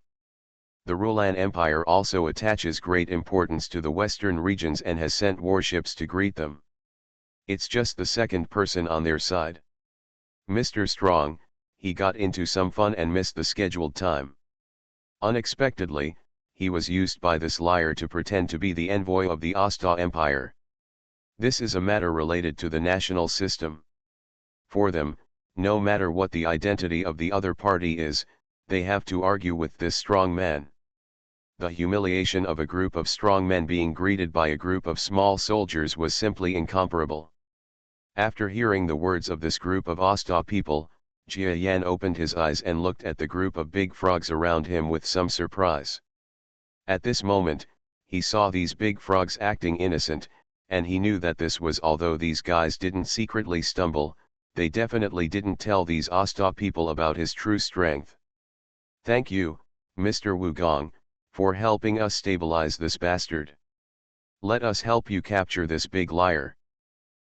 The Rulan Empire also attaches great importance to the western regions and has sent warships to greet them. It's just the second person on their side. Mr. Strong, he got into some fun and missed the scheduled time. Unexpectedly, he was used by this liar to pretend to be the envoy of the Asta Empire. This is a matter related to the national system. For them, no matter what the identity of the other party is, they have to argue with this strong man. The humiliation of a group of strong men being greeted by a group of small soldiers was simply incomparable. After hearing the words of this group of Asta people, Jia Yan opened his eyes and looked at the group of big frogs around him with some surprise. At this moment, he saw these big frogs acting innocent, and he knew that this was although these guys didn't secretly stumble, they definitely didn't tell these Asta people about his true strength. "Thank you, Mr. Wugong, for helping us stabilize this bastard. Let us help you capture this big liar."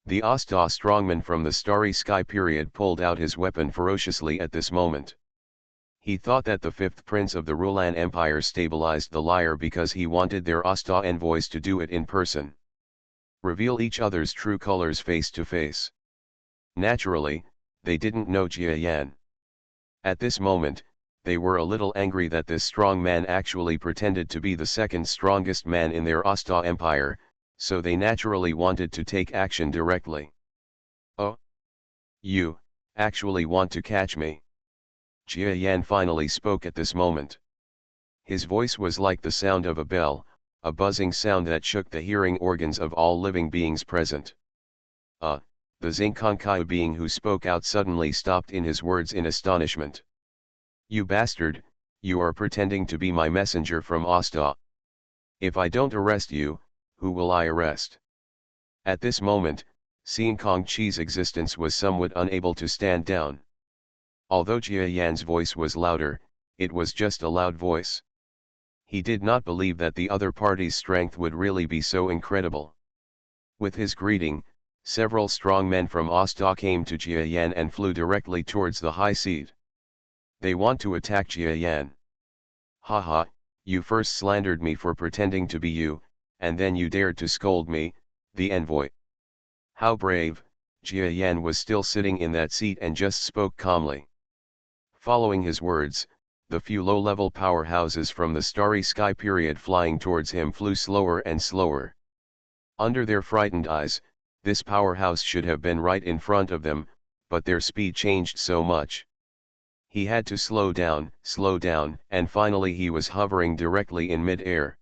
The Asta strongman from the Starry Sky period pulled out his weapon ferociously at this moment. He thought that the fifth prince of the Rulan Empire stabilized the liar because he wanted their Asta envoys to do it in person. Reveal each other's true colors face to face. Naturally, they didn't know Jia Yan. At this moment, they were a little angry that this strong man actually pretended to be the second strongest man in their Asta Empire, so they naturally wanted to take action directly. "Oh? You actually want to catch me?" Jia Yan finally spoke at this moment. His voice was like the sound of a bell, a buzzing sound that shook the hearing organs of all living beings present. The Zinkonkai being who spoke out suddenly stopped in his words in astonishment. "You bastard, you are pretending to be my messenger from Asta. If I don't arrest you, who will I arrest?" At this moment, Xinkong Chi's existence was somewhat unable to stand down. Although Jia Yan's voice was louder, it was just a loud voice. He did not believe that the other party's strength would really be so incredible. With his greeting, several strong men from Asta came to Jia Yan and flew directly towards the high seat. "They want to attack Jia Yan. Haha, you first slandered me for pretending to be you, and then you dared to scold me, the envoy." How brave! Jia Yan was still sitting in that seat and just spoke calmly. Following his words, the few low-level powerhouses from the Starry Sky period flying towards him flew slower and slower. Under their frightened eyes, this powerhouse should have been right in front of them, but their speed changed so much. He had to slow down, and finally he was hovering directly in mid-air.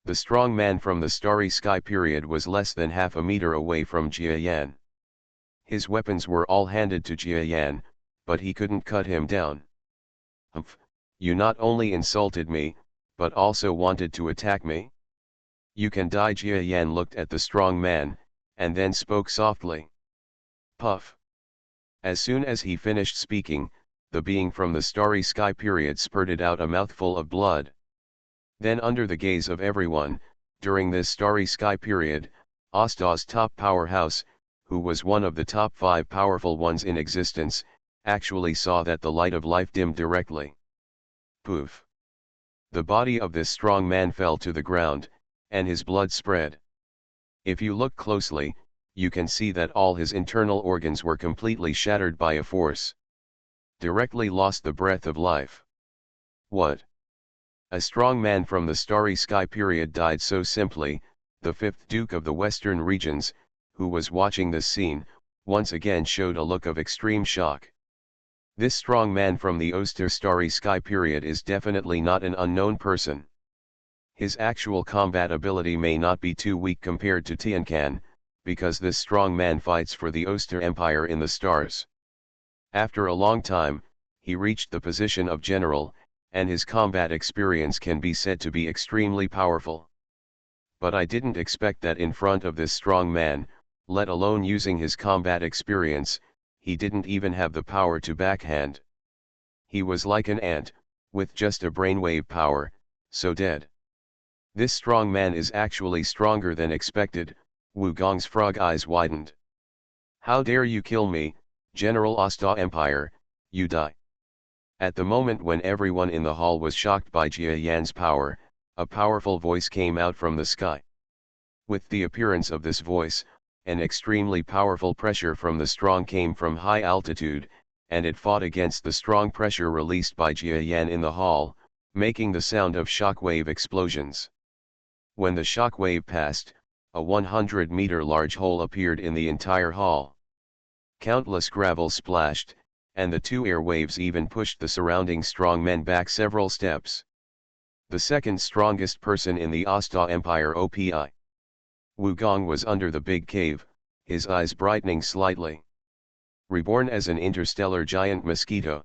The strong man from the Starry Sky period was less than half a meter away from Jia Yan. His weapons were all handed to Jia Yan, but he couldn't cut him down. "Humph, you not only insulted me, but also wanted to attack me? You can die." Jia Yan looked at the strong man, and then spoke softly. Puff. As soon as he finished speaking, the being from the Starry Sky period spurted out a mouthful of blood. Then under the gaze of everyone, during this Starry Sky period, Asta's top powerhouse, who was one of the top 5 powerful ones in existence, actually saw that the light of life dimmed directly. Poof! The body of this strong man fell to the ground, and his blood spread. If you look closely, you can see that all his internal organs were completely shattered by a force. Directly lost the breath of life. What? A strong man from the Starry Sky period died so simply. The 5th Duke of the Western regions, who was watching this scene, once again showed a look of extreme shock. This strong man from the Oster Starry Sky period is definitely not an unknown person. His actual combat ability may not be too weak compared to Tiancan, because this strong man fights for the Oster Empire in the stars. After a long time, he reached the position of general, and his combat experience can be said to be extremely powerful. But I didn't expect that in front of this strong man, let alone using his combat experience, he didn't even have the power to backhand. He was like an ant, with just a brainwave power, so dead. This strong man is actually stronger than expected. Wugong's frog eyes widened. "How dare you kill me, General Asta Empire, you die." At the moment when everyone in the hall was shocked by Jia Yan's power, a powerful voice came out from the sky. With the appearance of this voice, an extremely powerful pressure from the strong came from high altitude, and it fought against the strong pressure released by Jia Yan in the hall. making the sound of shockwave explosions. When the shockwave passed, a 100-meter large hole appeared in the entire hall. Countless gravel splashed, and the two air waves even pushed the surrounding strong men back several steps. The second strongest person in the Asta Empire, OPI. Wugong, was under the big cave, his eyes brightening slightly. Reborn as an interstellar giant mosquito.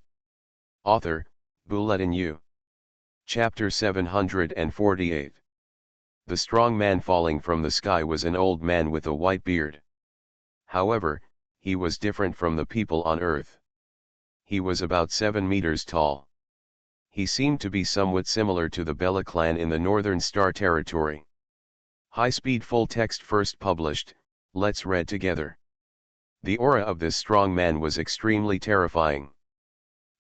Author, Bulletin U. Chapter 748. The strong man falling from the sky was an old man with a white beard. However, he was different from the people on Earth. He was about 7 meters tall. He seemed to be somewhat similar to the Bella clan in the Northern Star Territory. High-speed full text first published, let's read together. The aura of this strong man was extremely terrifying.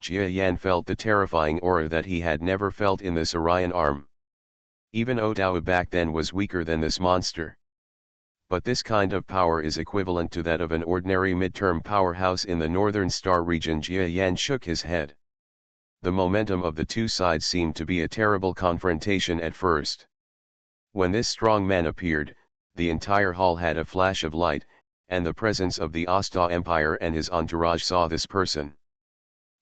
Jia Yan felt the terrifying aura that he had never felt in this Orion arm. Even Odawa back then was weaker than this monster. But this kind of power is equivalent to that of an ordinary midterm powerhouse in the Northern Star region. Jia Yan shook his head. The momentum of the two sides seemed to be a terrible confrontation at first. When this strong man appeared, the entire hall had a flash of light, and the presence of the Asta Empire and his entourage saw this person.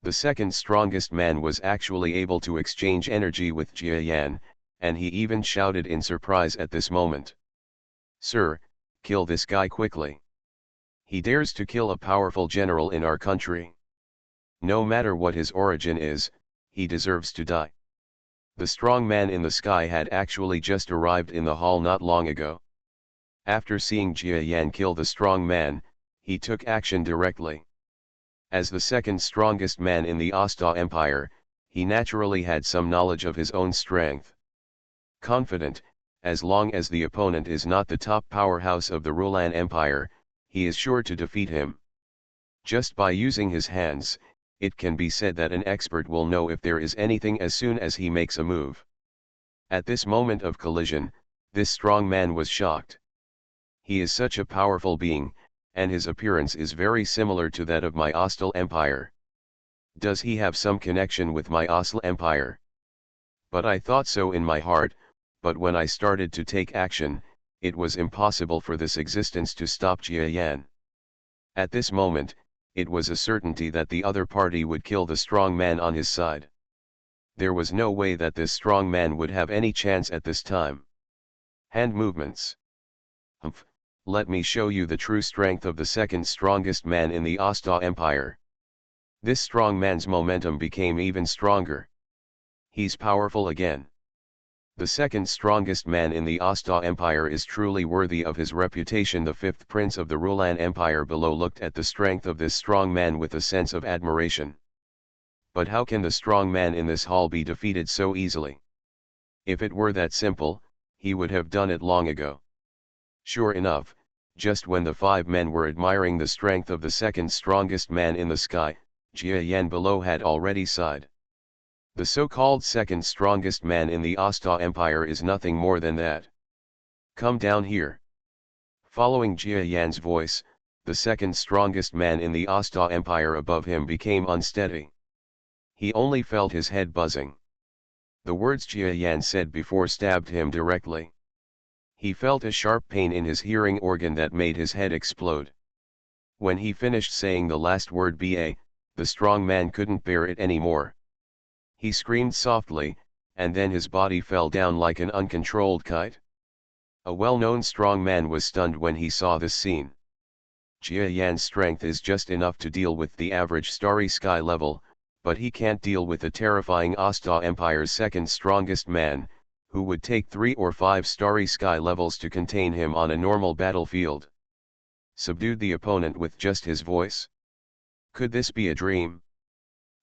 The second strongest man was actually able to exchange energy with Jia Yan, and he even shouted in surprise at this moment. "Sir, kill this guy quickly. He dares to kill a powerful general in our country. No matter what his origin is, he deserves to die." The strong man in the sky had actually just arrived in the hall not long ago. After seeing Jia Yan kill the strong man, he took action directly. As the second strongest man in the Asta Empire, he naturally had some knowledge of his own strength. Confident, as long as the opponent is not the top powerhouse of the Rulan Empire, he is sure to defeat him. Just by using his hands, it can be said that an expert will know if there is anything as soon as he makes a move. At this moment of collision, this strong man was shocked. He is such a powerful being, and his appearance is very similar to that of my Astal Empire. Does he have some connection with my Astal Empire? But I thought so in my heart, but when I started to take action, it was impossible for this existence to stop Jia Yan. At this moment, it was a certainty that the other party would kill the strong man on his side. There was no way that this strong man would have any chance at this time. Hand movements. Humph. Let me show you the true strength of the second strongest man in the Asta Empire. This strong man's momentum became even stronger. He's powerful again. The second strongest man in the Asta Empire is truly worthy of his reputation. The fifth prince of the Rulan Empire below looked at the strength of this strong man with a sense of admiration. But how can the strong man in this hall be defeated so easily? If it were that simple, he would have done it long ago. Sure enough, just when the 5 men were admiring the strength of the second strongest man in the sky, Jia Yan below had already sighed. The so-called second strongest man in the Asta Empire is nothing more than that. Come down here. Following Jia Yan's voice, the second strongest man in the Asta Empire above him became unsteady. He only felt his head buzzing. The words Jia Yan said before stabbed him directly. He felt a sharp pain in his hearing organ that made his head explode. When he finished saying the last word "ba," the strong man couldn't bear it anymore. He screamed softly, and then his body fell down like an uncontrolled kite. A well-known strong man was stunned when he saw this scene. Jia Yan's strength is just enough to deal with the average starry sky level, but he can't deal with the terrifying Asta Empire's second strongest man, who would take 3 or 5 starry sky levels to contain him on a normal battlefield. Subdued the opponent with just his voice? Could this be a dream?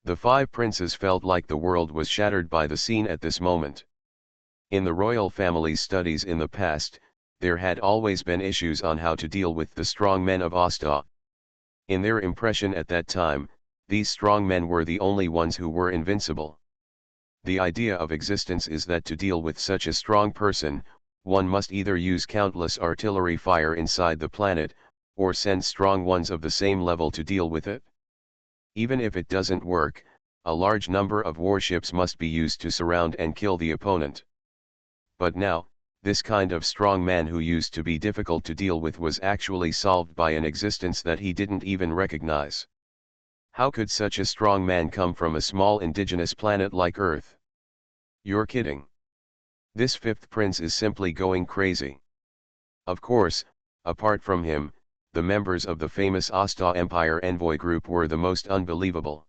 The 5 princes felt like the world was shattered by the scene at this moment. In the royal family's studies in the past, there had always been issues on how to deal with the strong men of Asta. In their impression at that time, these strong men were the only ones who were invincible. The idea of existence is that to deal with such a strong person, one must either use countless artillery fire inside the planet, or send strong ones of the same level to deal with it. Even if it doesn't work, A large number of warships must be used to surround and kill the opponent. But now, this kind of strong man who used to be difficult to deal with was actually solved by an existence that he didn't even recognize. How could such a strong man come from a small indigenous planet like Earth? You're kidding. This fifth prince is simply going crazy. Of course, apart from him, the members of the famous Asta Empire envoy group were the most unbelievable.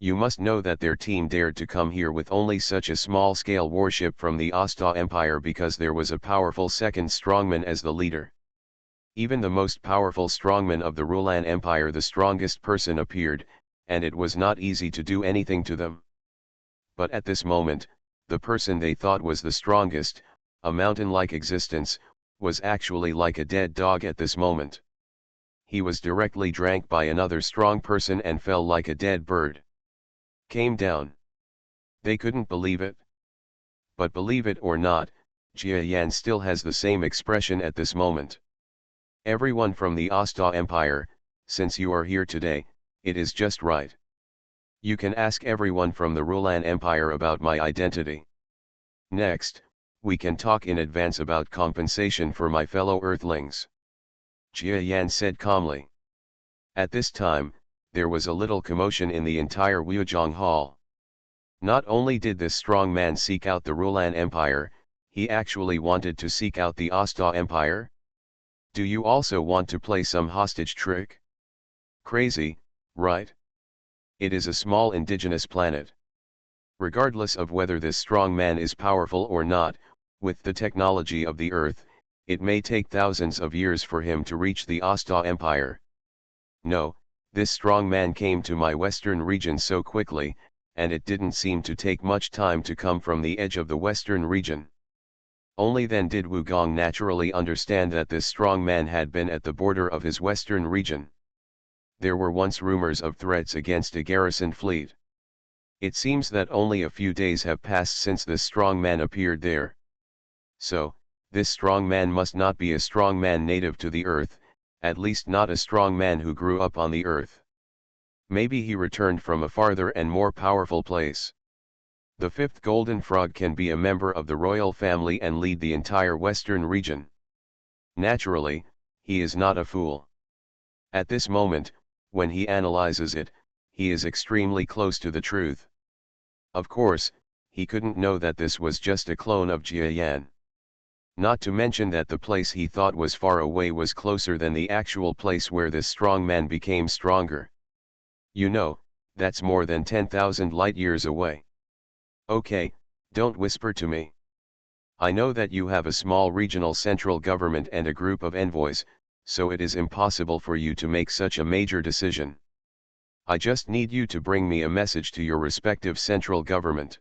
You must know that their team dared to come here with only such a small-scale warship from the Asta Empire because there was a powerful second strongman as the leader. Even the most powerful strongman of the Rulan Empire, the strongest person, appeared, and it was not easy to do anything to them. But at this moment, the person they thought was the strongest, a mountain-like existence, was actually like a dead dog at this moment. He was directly drank by another strong person and fell like a dead bird. Came down. They couldn't believe it. But believe it or not, Jia Yan still has the same expression at this moment. Everyone from the Asta Empire, since you are here today, it is just right. You can ask everyone from the Rulan Empire about my identity. Next, we can talk in advance about compensation for my fellow Earthlings. Jia Yan said calmly. At this time, there was a little commotion in the entire Wuzhong Hall. Not only did this strong man seek out the Rulan Empire, he actually wanted to seek out the Asta Empire. Do you also want to play some hostage trick? Crazy, right? It is a small indigenous planet. Regardless of whether this strong man is powerful or not, with the technology of the Earth, it may take thousands of years for him to reach the Asta Empire. No, this strong man came to my western region so quickly, and it didn't seem to take much time to come from the edge of the western region. Only then did Wu Gong naturally understand that this strong man had been at the border of his western region. There were once rumors of threats against a garrisoned fleet. It seems that only a few days have passed since this strong man appeared there. So, this strong man must not be a strong man native to the Earth, at least not a strong man who grew up on the Earth. Maybe he returned from a farther and more powerful place. The fifth golden frog can be a member of the royal family and lead the entire western region. Naturally, he is not a fool. At this moment, when he analyzes it, he is extremely close to the truth. Of course, he couldn't know that this was just a clone of Jia Yan. Not to mention that the place he thought was far away was closer than the actual place where this strong man became stronger. You know, that's more than 10,000 light years away. Okay, don't whisper to me. I know that you have a small regional central government and a group of envoys, so it is impossible for you to make such a major decision. I just need you to bring me a message to your respective central government.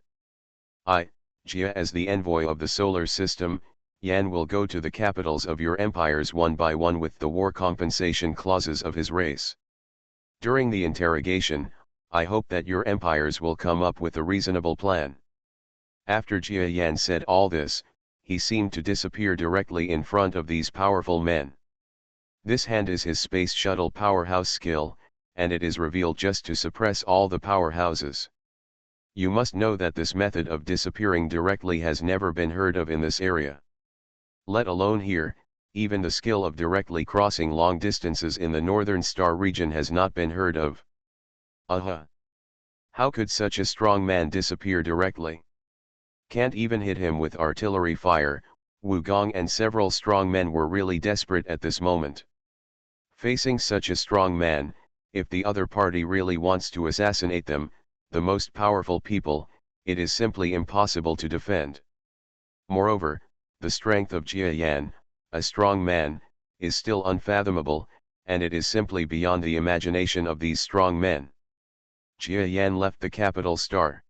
I, Jia, as the envoy of the solar system, Yan, will go to the capitals of your empires one by one with the war compensation clauses of his race. During the interrogation, I hope that your empires will come up with a reasonable plan. After Jia Yan said all this, he seemed to disappear directly in front of these powerful men. This hand is his space shuttle powerhouse skill, and it is revealed just to suppress all the powerhouses. You must know that this method of disappearing directly has never been heard of in this area. Let alone here, even the skill of directly crossing long distances in the Northern Star region has not been heard of. How could such a strong man disappear directly? Can't even hit him with artillery fire. Wu Gong and several strong men were really desperate at this moment. Facing such a strong man, if the other party really wants to assassinate them, the most powerful people, it is simply impossible to defend. Moreover, the strength of Jia Yan, a strong man, is still unfathomable, and it is simply beyond the imagination of these strong men. Jia Yan left the capital star.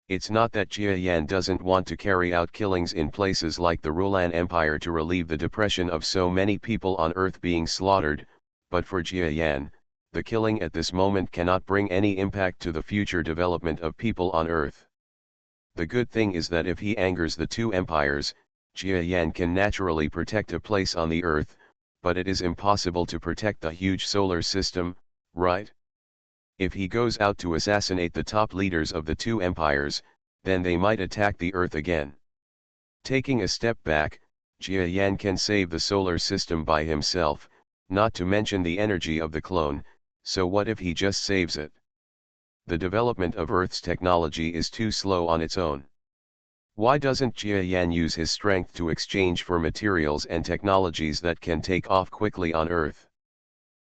It's not that Jia Yan doesn't want to carry out killings in places like the Rulan Empire to relieve the depression of so many people on Earth being slaughtered, but for Jia Yan, the killing at this moment cannot bring any impact to the future development of people on Earth. The good thing is that if he angers the two empires, Jia Yan can naturally protect a place on the Earth, but it is impossible to protect the huge solar system, right? If he goes out to assassinate the top leaders of the two empires, then they might attack the Earth again. Taking a step back, Jia Yan can save the solar system by himself, not to mention the energy of the clone, so what if he just saves it? The development of Earth's technology is too slow on its own. Why doesn't Jia Yan use his strength to exchange for materials and technologies that can take off quickly on Earth?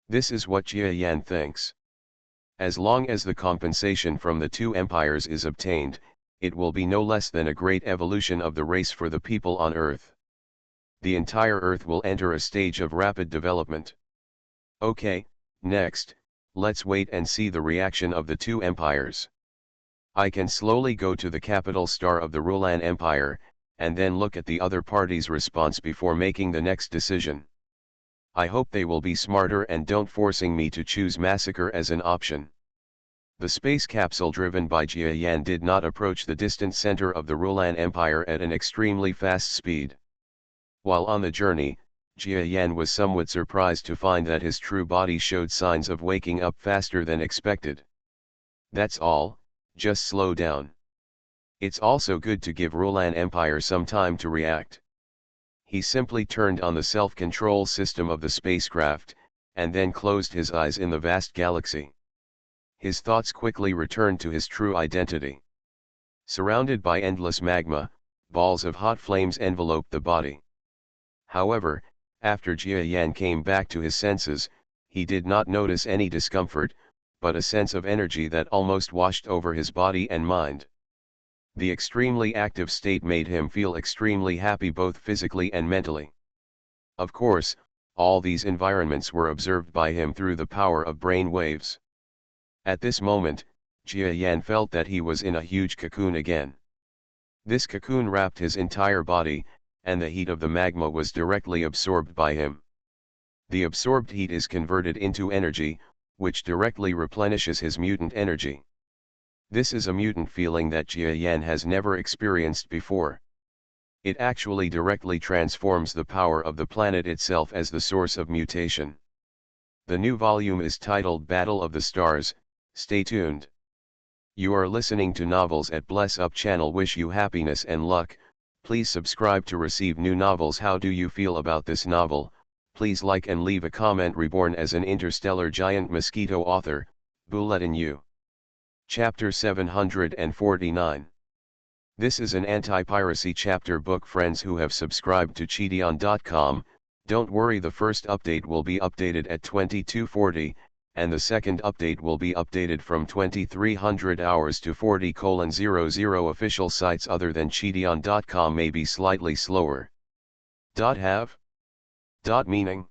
This is what Jia Yan thinks. As long as the compensation from the two empires is obtained, it will be no less than a great evolution of the race for the people on Earth. The entire Earth will enter a stage of rapid development. Okay, next, let's wait and see the reaction of the two empires. I can slowly go to the capital star of the Rulan Empire, and then look at the other party's response before making the next decision. I hope they will be smarter and don't forcing me to choose massacre as an option. The space capsule driven by Jia Yan did not approach the distant center of the Rulan Empire at an extremely fast speed. While on the journey, Jia Yan was somewhat surprised to find that his true body showed signs of waking up faster than expected. That's all, just slow down. It's also good to give Rulan Empire some time to react. He simply turned on the self-control system of the spacecraft, and then closed his eyes in the vast galaxy. His thoughts quickly returned to his true identity. Surrounded by endless magma, balls of hot flames enveloped the body. However, after Jia Yan came back to his senses, he did not notice any discomfort, but a sense of energy that almost washed over his body and mind. The extremely active state made him feel extremely happy both physically and mentally. Of course, all these environments were observed by him through the power of brain waves. At this moment, Jia Yan felt that he was in a huge cocoon again. This cocoon wrapped his entire body, and the heat of the magma was directly absorbed by him. The absorbed heat is converted into energy, which directly replenishes his mutant energy. This is a mutant feeling that Jia Yan has never experienced before. It actually directly transforms the power of the planet itself as the source of mutation. The new volume is titled Battle of the Stars. Stay tuned. You are listening to Novels at Bless Up channel. Wish you happiness and luck. Please subscribe to receive new novels. How do you feel about this novel? Please like and leave a comment. Reborn as an interstellar giant mosquito. Author, Bulletin U. Chapter 749. This is an anti-piracy chapter book. Friends who have subscribed to Cheateon.com, don't worry, the first update will be updated at 2240, and the second update will be updated from 2300 hours to 40:00. Official sites other than Cheateon.com may be slightly slower. Have. Meaning.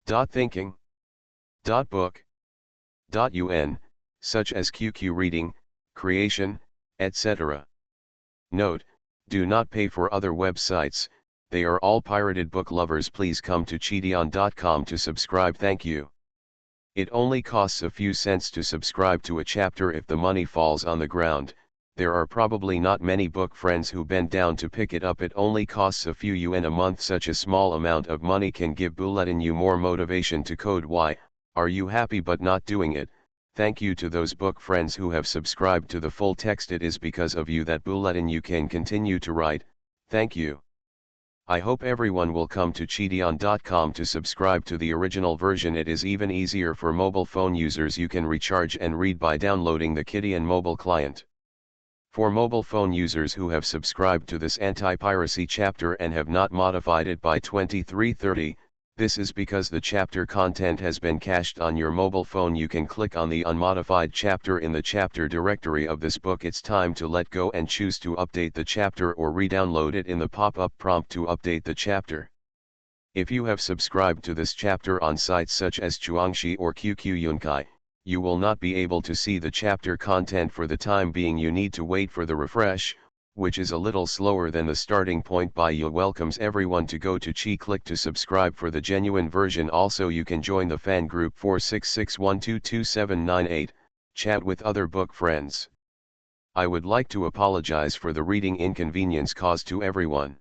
Thinking. Book. UN, such as QQ Reading, Creation, etc. Note, do not pay for other websites, they are all pirated. Book lovers, please come to Cheateon.com to subscribe. Thank you. It only costs a few cents to subscribe to a chapter. If the money falls on the ground, there are probably not many book friends who bend down to pick it up. It only costs a few UN a month. Such a small amount of money can give Bulletin U more motivation to code. Why are you happy but not doing it? Thank you to those book friends who have subscribed to the full text. It is because of you that Bulletin U can continue to write. Thank you. I hope everyone will come to Cheateon.com to subscribe to the original version. It is even easier for mobile phone users. You can recharge and read by downloading the Kittian mobile client. For mobile phone users who have subscribed to this anti-piracy chapter and have not modified it by 2330, this is because the chapter content has been cached on your mobile phone. You can click on the unmodified chapter in the chapter directory of this book. It's time to let go and choose to update the chapter or re-download it in the pop-up prompt to update the chapter. If you have subscribed to this chapter on sites such as Chuangshi or QQ Yunkai, you will not be able to see the chapter content for the time being. You need to wait for the refresh, which is a little slower than the starting point. You welcomes everyone to go to Chi. Click to subscribe for the genuine version. Also, you can join the fan group 4661222798, chat with other book friends. I would like to apologize for the reading inconvenience caused to everyone.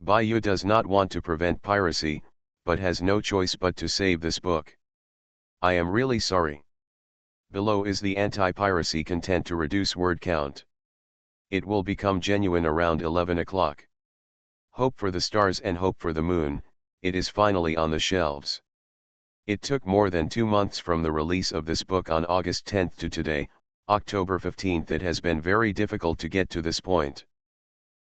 Bayou does not want to prevent piracy, but has no choice but to save this book. I am really sorry. Below is the anti-piracy content to reduce word count. It will become genuine around 11 o'clock. Hope for the stars and hope for the moon, it is finally on the shelves. It took more than 2 months from the release of this book on August 10th to today, October 15th. It has been very difficult to get to this point.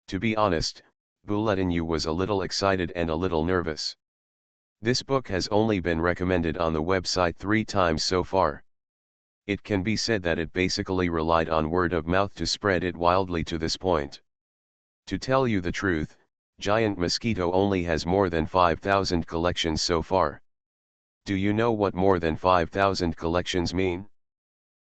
To be honest, Buletinu was a little excited and a little nervous. This book has only been recommended on the website 3 times so far. It can be said that it basically relied on word of mouth to spread it wildly to this point. To tell you the truth, Giant Mosquito only has more than 5,000 collections so far. Do you know what more than 5,000 collections mean?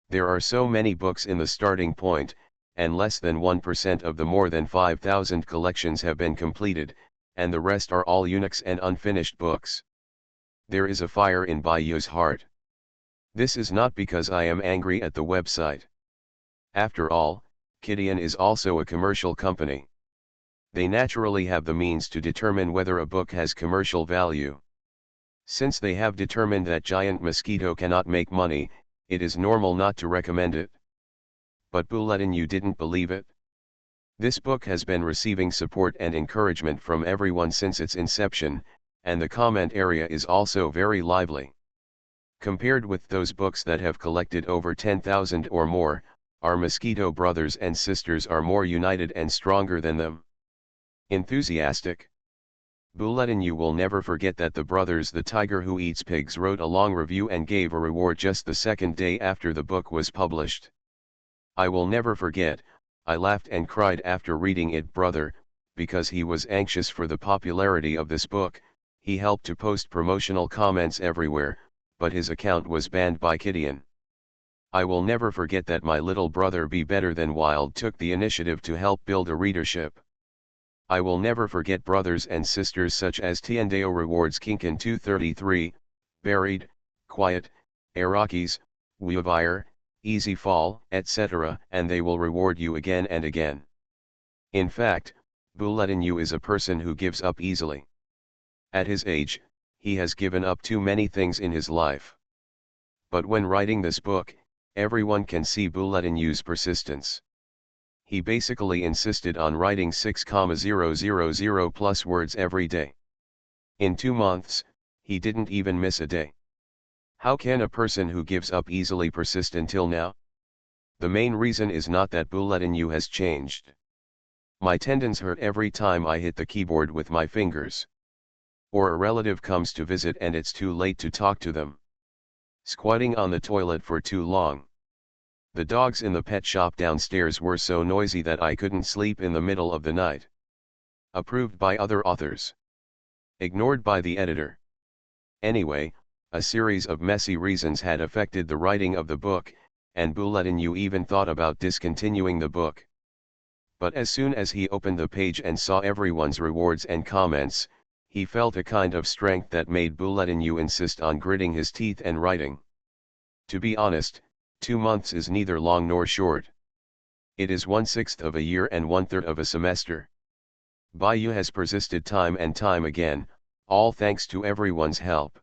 There are so many books in the starting point, and less than 1% of the more than 5,000 collections have been completed, and the rest are all uniques and unfinished books. There is a fire in Bayou's heart. This is not because I am angry at the website. After all, Kidian is also a commercial company. They naturally have the means to determine whether a book has commercial value. Since they have determined that Giant Mosquito cannot make money, it is normal not to recommend it. But Buletinu didn't believe it. This book has been receiving support and encouragement from everyone since its inception, and the comment area is also very lively. Compared with those books that have collected over 10,000 or more, our Mosquito brothers and sisters are more united and stronger than them. Enthusiastic. Buletinu will never forget that the brothers The Tiger Who Eats Pigs wrote a long review and gave a reward just the second day after the book was published. I will never forget, I laughed and cried after reading it. Brother, because he was anxious for the popularity of this book, he helped to post promotional comments everywhere, but his account was banned by Kidian. I will never forget that my little brother Be Better Than Wild took the initiative to help build a readership. I will never forget brothers and sisters such as Tiendeo Rewards Kinkin 233, Buried, Quiet, Iraqis, Wuvire, Easy Fall, etc., and they will reward you again and again. In fact, Buletinu is a person who gives up easily. At his age, he has given up too many things in his life. But when writing this book, everyone can see Buletinu's persistence. He basically insisted on writing 6,000 plus words every day. In 2 months, he didn't even miss a day. How can a person who gives up easily persist until now? The main reason is not that Buletinu has changed. My tendons hurt every time I hit the keyboard with my fingers. Or a relative comes to visit and it's too late to talk to them. Squatting on the toilet for too long. The dogs in the pet shop downstairs were so noisy that I couldn't sleep in the middle of the night. Approved by other authors. Ignored by the editor. Anyway, a series of messy reasons had affected the writing of the book, and Buletinu even thought about discontinuing the book. But as soon as he opened the page and saw everyone's rewards and comments, he felt a kind of strength that made Buletinu insist on gritting his teeth and writing. To be honest, 2 months is neither long nor short. It is 1/6 of a year and 1/3 of a semester. Bayou has persisted time and time again, all thanks to everyone's help.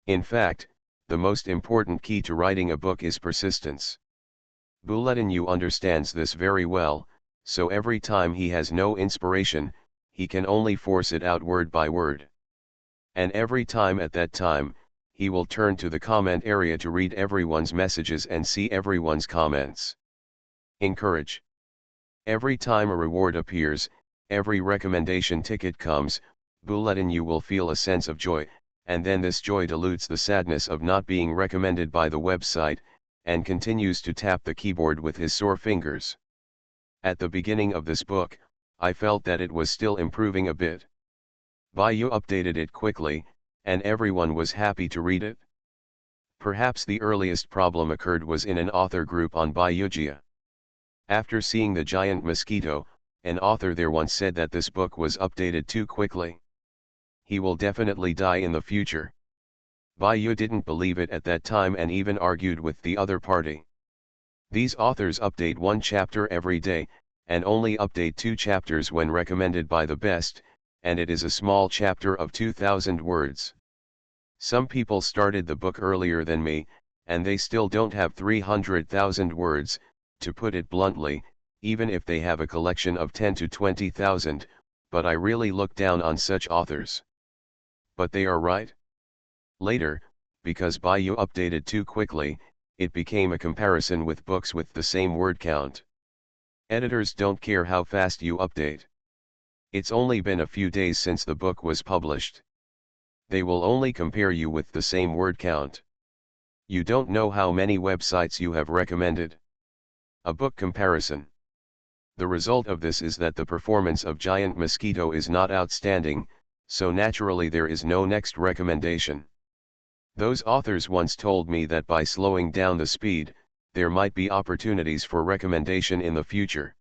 In fact, the most important key to writing a book is persistence. Buletinu understands this very well, so every time he has no inspiration, he can only force it out word by word. And every time at that time, he will turn to the comment area to read everyone's messages and see everyone's comments. Encourage. Every time a reward appears, every recommendation ticket comes, Buletinu will feel a sense of joy, and then this joy dilutes the sadness of not being recommended by the website, and continues to tap the keyboard with his sore fingers. At the beginning of this book, I felt that it was still improving a bit. Bayou updated it quickly, and everyone was happy to read it. Perhaps the earliest problem occurred was in an author group on Bayougia. After seeing The Giant Mosquito, an author there once said that this book was updated too quickly. He will definitely die in the future. Bayou didn't believe it at that time and even argued with the other party. These authors update 1 chapter every day, and only update 2 chapters when recommended by the best, and it is a small chapter of 2,000 words. Some people started the book earlier than me, and they still don't have 300,000 words, to put it bluntly, even if they have a collection of 10 to 20,000, but I really look down on such authors. But they are right. Later, because Bayou updated too quickly, it became a comparison with books with the same word count. Editors don't care how fast you update. It's only been a few days since the book was published. They will only compare you with the same word count. You don't know how many websites you have recommended. A book comparison. The result of this is that the performance of Giant Mosquito is not outstanding, so naturally there is no next recommendation. Those authors once told me that by slowing down the speed, there might be opportunities for recommendation in the future.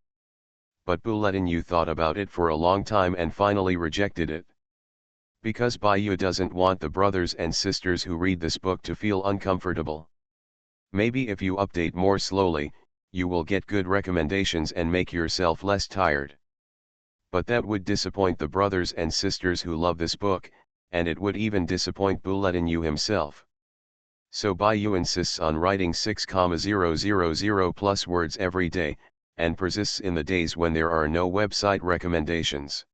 But Bulletin thought about it for a long time and finally rejected it. Because Bayou doesn't want the brothers and sisters who read this book to feel uncomfortable. Maybe if you update more slowly, you will get good recommendations and make yourself less tired. But that would disappoint the brothers and sisters who love this book, and it would even disappoint Bulletin himself. So Bayou insists on writing 6,000 plus words every day, and persists in the days when there are no website recommendations.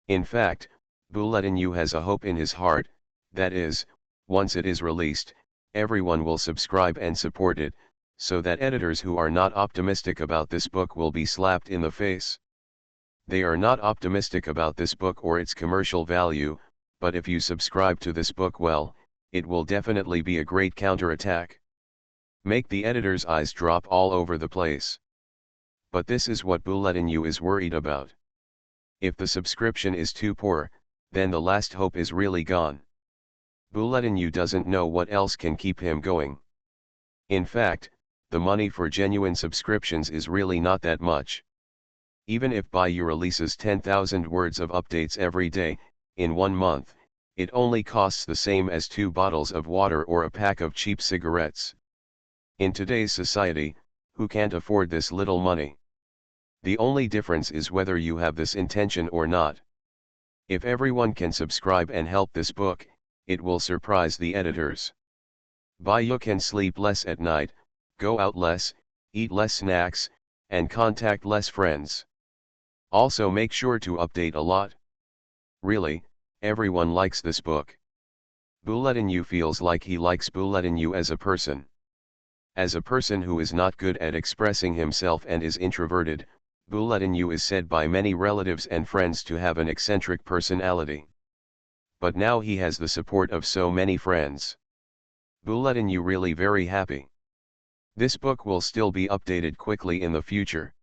In fact, Bulletin has a hope in his heart, that is, once it is released, everyone will subscribe and support it, so that editors who are not optimistic about this book will be slapped in the face. They are not optimistic about this book or its commercial value, but if you subscribe to this book, well, it will definitely be a great counterattack. Make the editor's eyes drop all over the place. But this is what Bulletin is worried about. If the subscription is too poor, then the last hope is really gone. Bulletin doesn't know what else can keep him going. In fact, the money for genuine subscriptions is really not that much. Even if Bayou releases 10,000 words of updates every day, in 1 month, it only costs the same as 2 bottles of water or a pack of cheap cigarettes. In today's society, who can't afford this little money? The only difference is whether you have this intention or not. If everyone can subscribe and help this book, it will surprise the editors. Bayou can sleep less at night, go out less, eat less snacks, and contact less friends. Also make sure to update a lot. Really, everyone likes this book. Bulletin feels like he likes Bulletin as a person. As a person who is not good at expressing himself and is introverted, Bulletin is said by many relatives and friends to have an eccentric personality. But now he has the support of so many friends. Bulletin really very happy. This book will still be updated quickly in the future.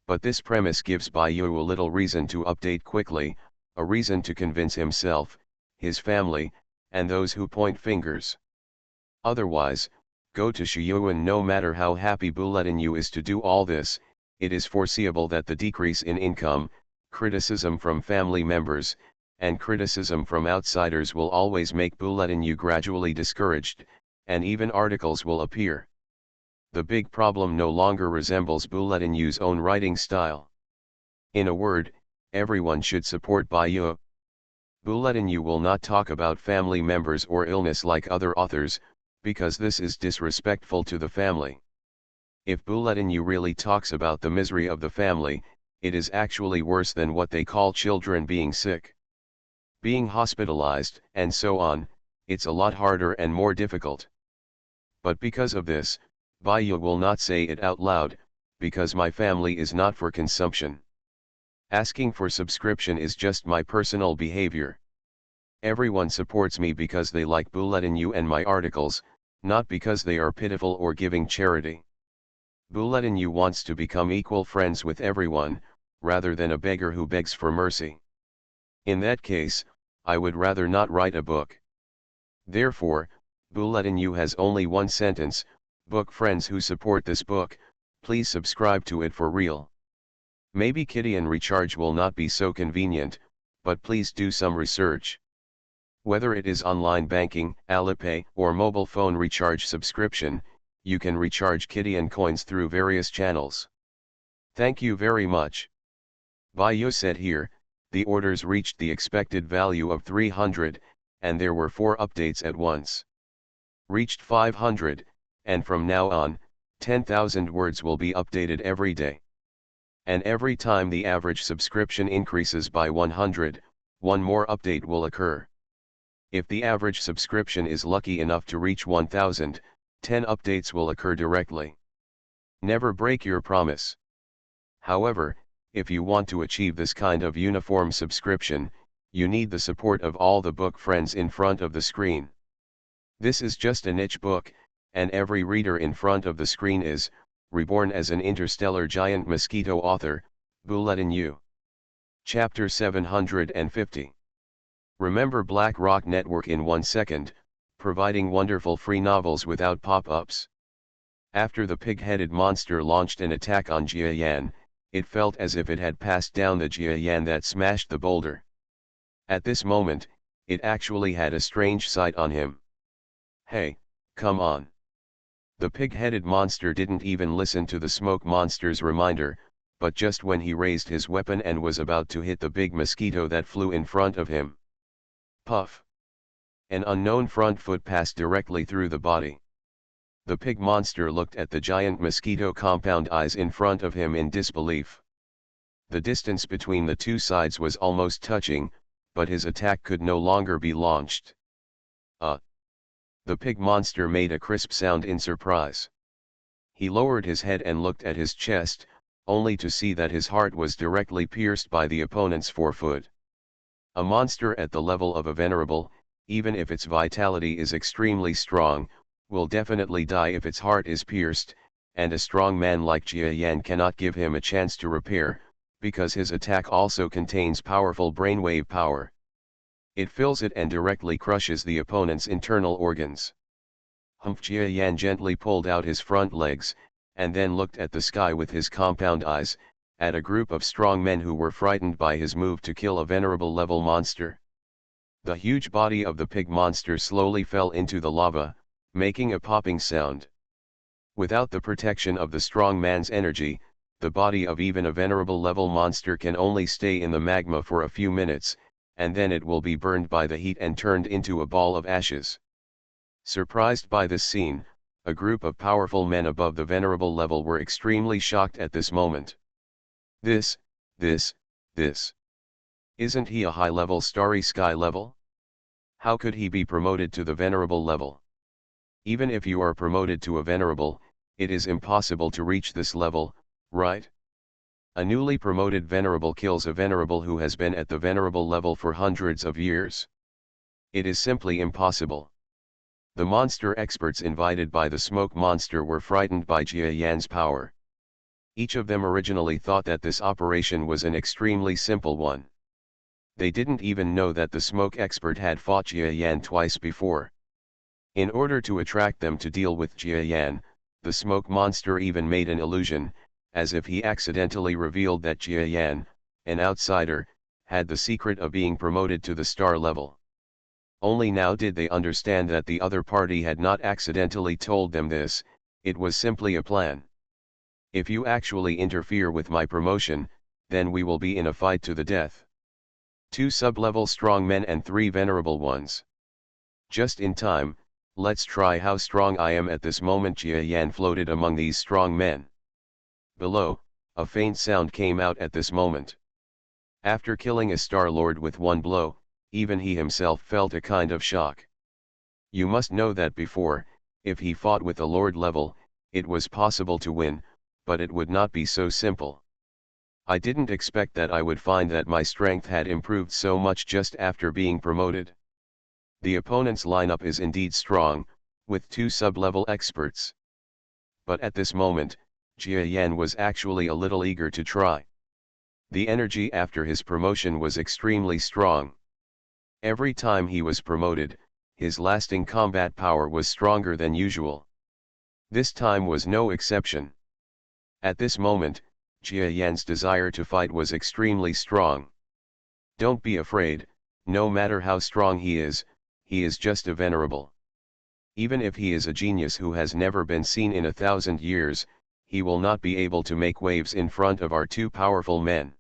But this premise gives Bayou a little reason to update quickly, a reason to convince himself, his family, and those who point fingers. Otherwise, go to Shuyuan. No matter how happy Bulletin is to do all this, it is foreseeable that the decrease in income, criticism from family members, and criticism from outsiders will always make Bulletin gradually discouraged, and even articles will appear. The big problem no longer resembles Bulletin's own writing style. In a word, everyone should support Bayou. Bulletin will not talk about family members or illness like other authors, because this is disrespectful to the family. If Bulletin really talks about the misery of the family, it is actually worse than what they call children being sick, being hospitalized, and so on. It's a lot harder and more difficult. But because of this, Bayou will not say it out loud, because my family is not for consumption. Asking for subscription is just my personal behavior. Everyone supports me because they like Bulletin and my articles, not because they are pitiful or giving charity. Bulletin wants to become equal friends with everyone, rather than a beggar who begs for mercy. In that case, I would rather not write a book. Therefore, Bulletin has only one sentence: book friends who support this book, please subscribe to it for real. Maybe Kidian recharge will not be so convenient, but please do some research. Whether it is online banking, Alipay, or mobile phone recharge subscription, you can recharge Kidian coins through various channels. Thank you very much. Bayou said here, the orders reached the expected value of 300, and there were 4 updates at once. Reached 500, and from now on, 10,000 words will be updated every day. And every time the average subscription increases by 100, one more update will occur. If the average subscription is lucky enough to reach 1000, 10 updates will occur directly. Never break your promise. However, if you want to achieve this kind of uniform subscription, you need the support of all the book friends in front of the screen. This is just a niche book, and every reader in front of the screen is reborn as an interstellar giant mosquito author, Bulletin U. Chapter 750. Remember Black Rock Network in 1 second, providing wonderful free novels without pop-ups. After the pig-headed monster launched an attack on Jiayan, it felt as if it had passed down the Jiayan that smashed the boulder. At this moment, it actually had a strange sight on him. Hey, come on. The pig-headed monster didn't even listen to the smoke monster's reminder, but just when he raised his weapon and was about to hit the big mosquito that flew in front of him. Puff! An unknown front foot passed directly through the body. The pig monster looked at the giant mosquito compound eyes in front of him in disbelief. The distance between the two sides was almost touching, but his attack could no longer be launched. The pig monster made a crisp sound in surprise. He lowered his head and looked at his chest, only to see that his heart was directly pierced by the opponent's forefoot. A monster at the level of a venerable, even if its vitality is extremely strong, will definitely die if its heart is pierced, and a strong man like Jiayan cannot give him a chance to repair, because his attack also contains powerful brainwave power. It fills it and directly crushes the opponent's internal organs. Jiayan gently pulled out his front legs, and then looked at the sky with his compound eyes, at a group of strong men who were frightened by his move to kill a venerable level monster. The huge body of the pig monster slowly fell into the lava, making a popping sound. Without the protection of the strong man's energy, the body of even a venerable level monster can only stay in the magma for a few minutes, and then it will be burned by the heat and turned into a ball of ashes. Surprised by this scene, a group of powerful men above the venerable level were extremely shocked at this moment. This. Isn't he a high-level starry sky level? How could he be promoted to the venerable level? Even if you are promoted to a venerable, it is impossible to reach this level, right? A newly promoted venerable kills a venerable who has been at the venerable level for hundreds of years. It is simply impossible. The monster experts invited by the smoke monster were frightened by Jiayan's power. Each of them originally thought that this operation was an extremely simple one. They didn't even know that the smoke expert had fought Jiayan twice before. In order to attract them to deal with Jiayan, the smoke monster even made an illusion, as if he accidentally revealed that Jiayan, an outsider, had the secret of being promoted to the star level. Only now did they understand that the other party had not accidentally told them this, it was simply a plan. If you actually interfere with my promotion, then we will be in a fight to the death. 2 sub-level strong men and 3 venerable ones. Just in time, let's try how strong I am at this moment. Jiayan floated among these strong men. Below, a faint sound came out at this moment. After killing a Star Lord with one blow, even he himself felt a kind of shock. You must know that before, if he fought with a Lord level, it was possible to win, but it would not be so simple. I didn't expect that I would find that my strength had improved so much just after being promoted. The opponent's lineup is indeed strong, with 2 sub-level experts. But at this moment, Jiayan was actually a little eager to try. The energy after his promotion was extremely strong. Every time he was promoted, his lasting combat power was stronger than usual. This time was no exception. At this moment, Jiayan's desire to fight was extremely strong. Don't be afraid, no matter how strong he is just a venerable. Even if he is a genius who has never been seen in 1,000 years, he will not be able to make waves in front of our 2 powerful men.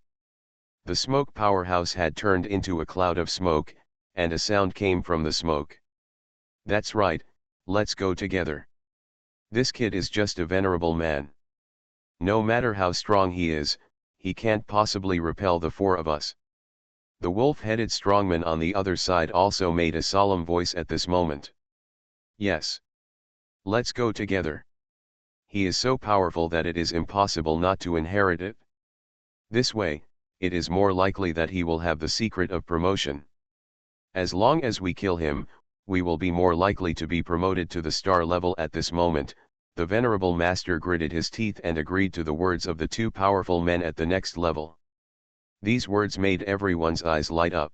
The smoke powerhouse had turned into a cloud of smoke, and a sound came from the smoke. That's right, let's go together. This kid is just a venerable man. No matter how strong he is, he can't possibly repel the four of us. The wolf-headed strongman on the other side also made a solemn voice at this moment. Yes. Let's go together. He is so powerful that it is impossible not to inherit it. This way, it is more likely that he will have the secret of promotion. As long as we kill him, we will be more likely to be promoted to the star level. At this moment, the venerable master gritted his teeth and agreed to the words of the two powerful men at the next level. These words made everyone's eyes light up.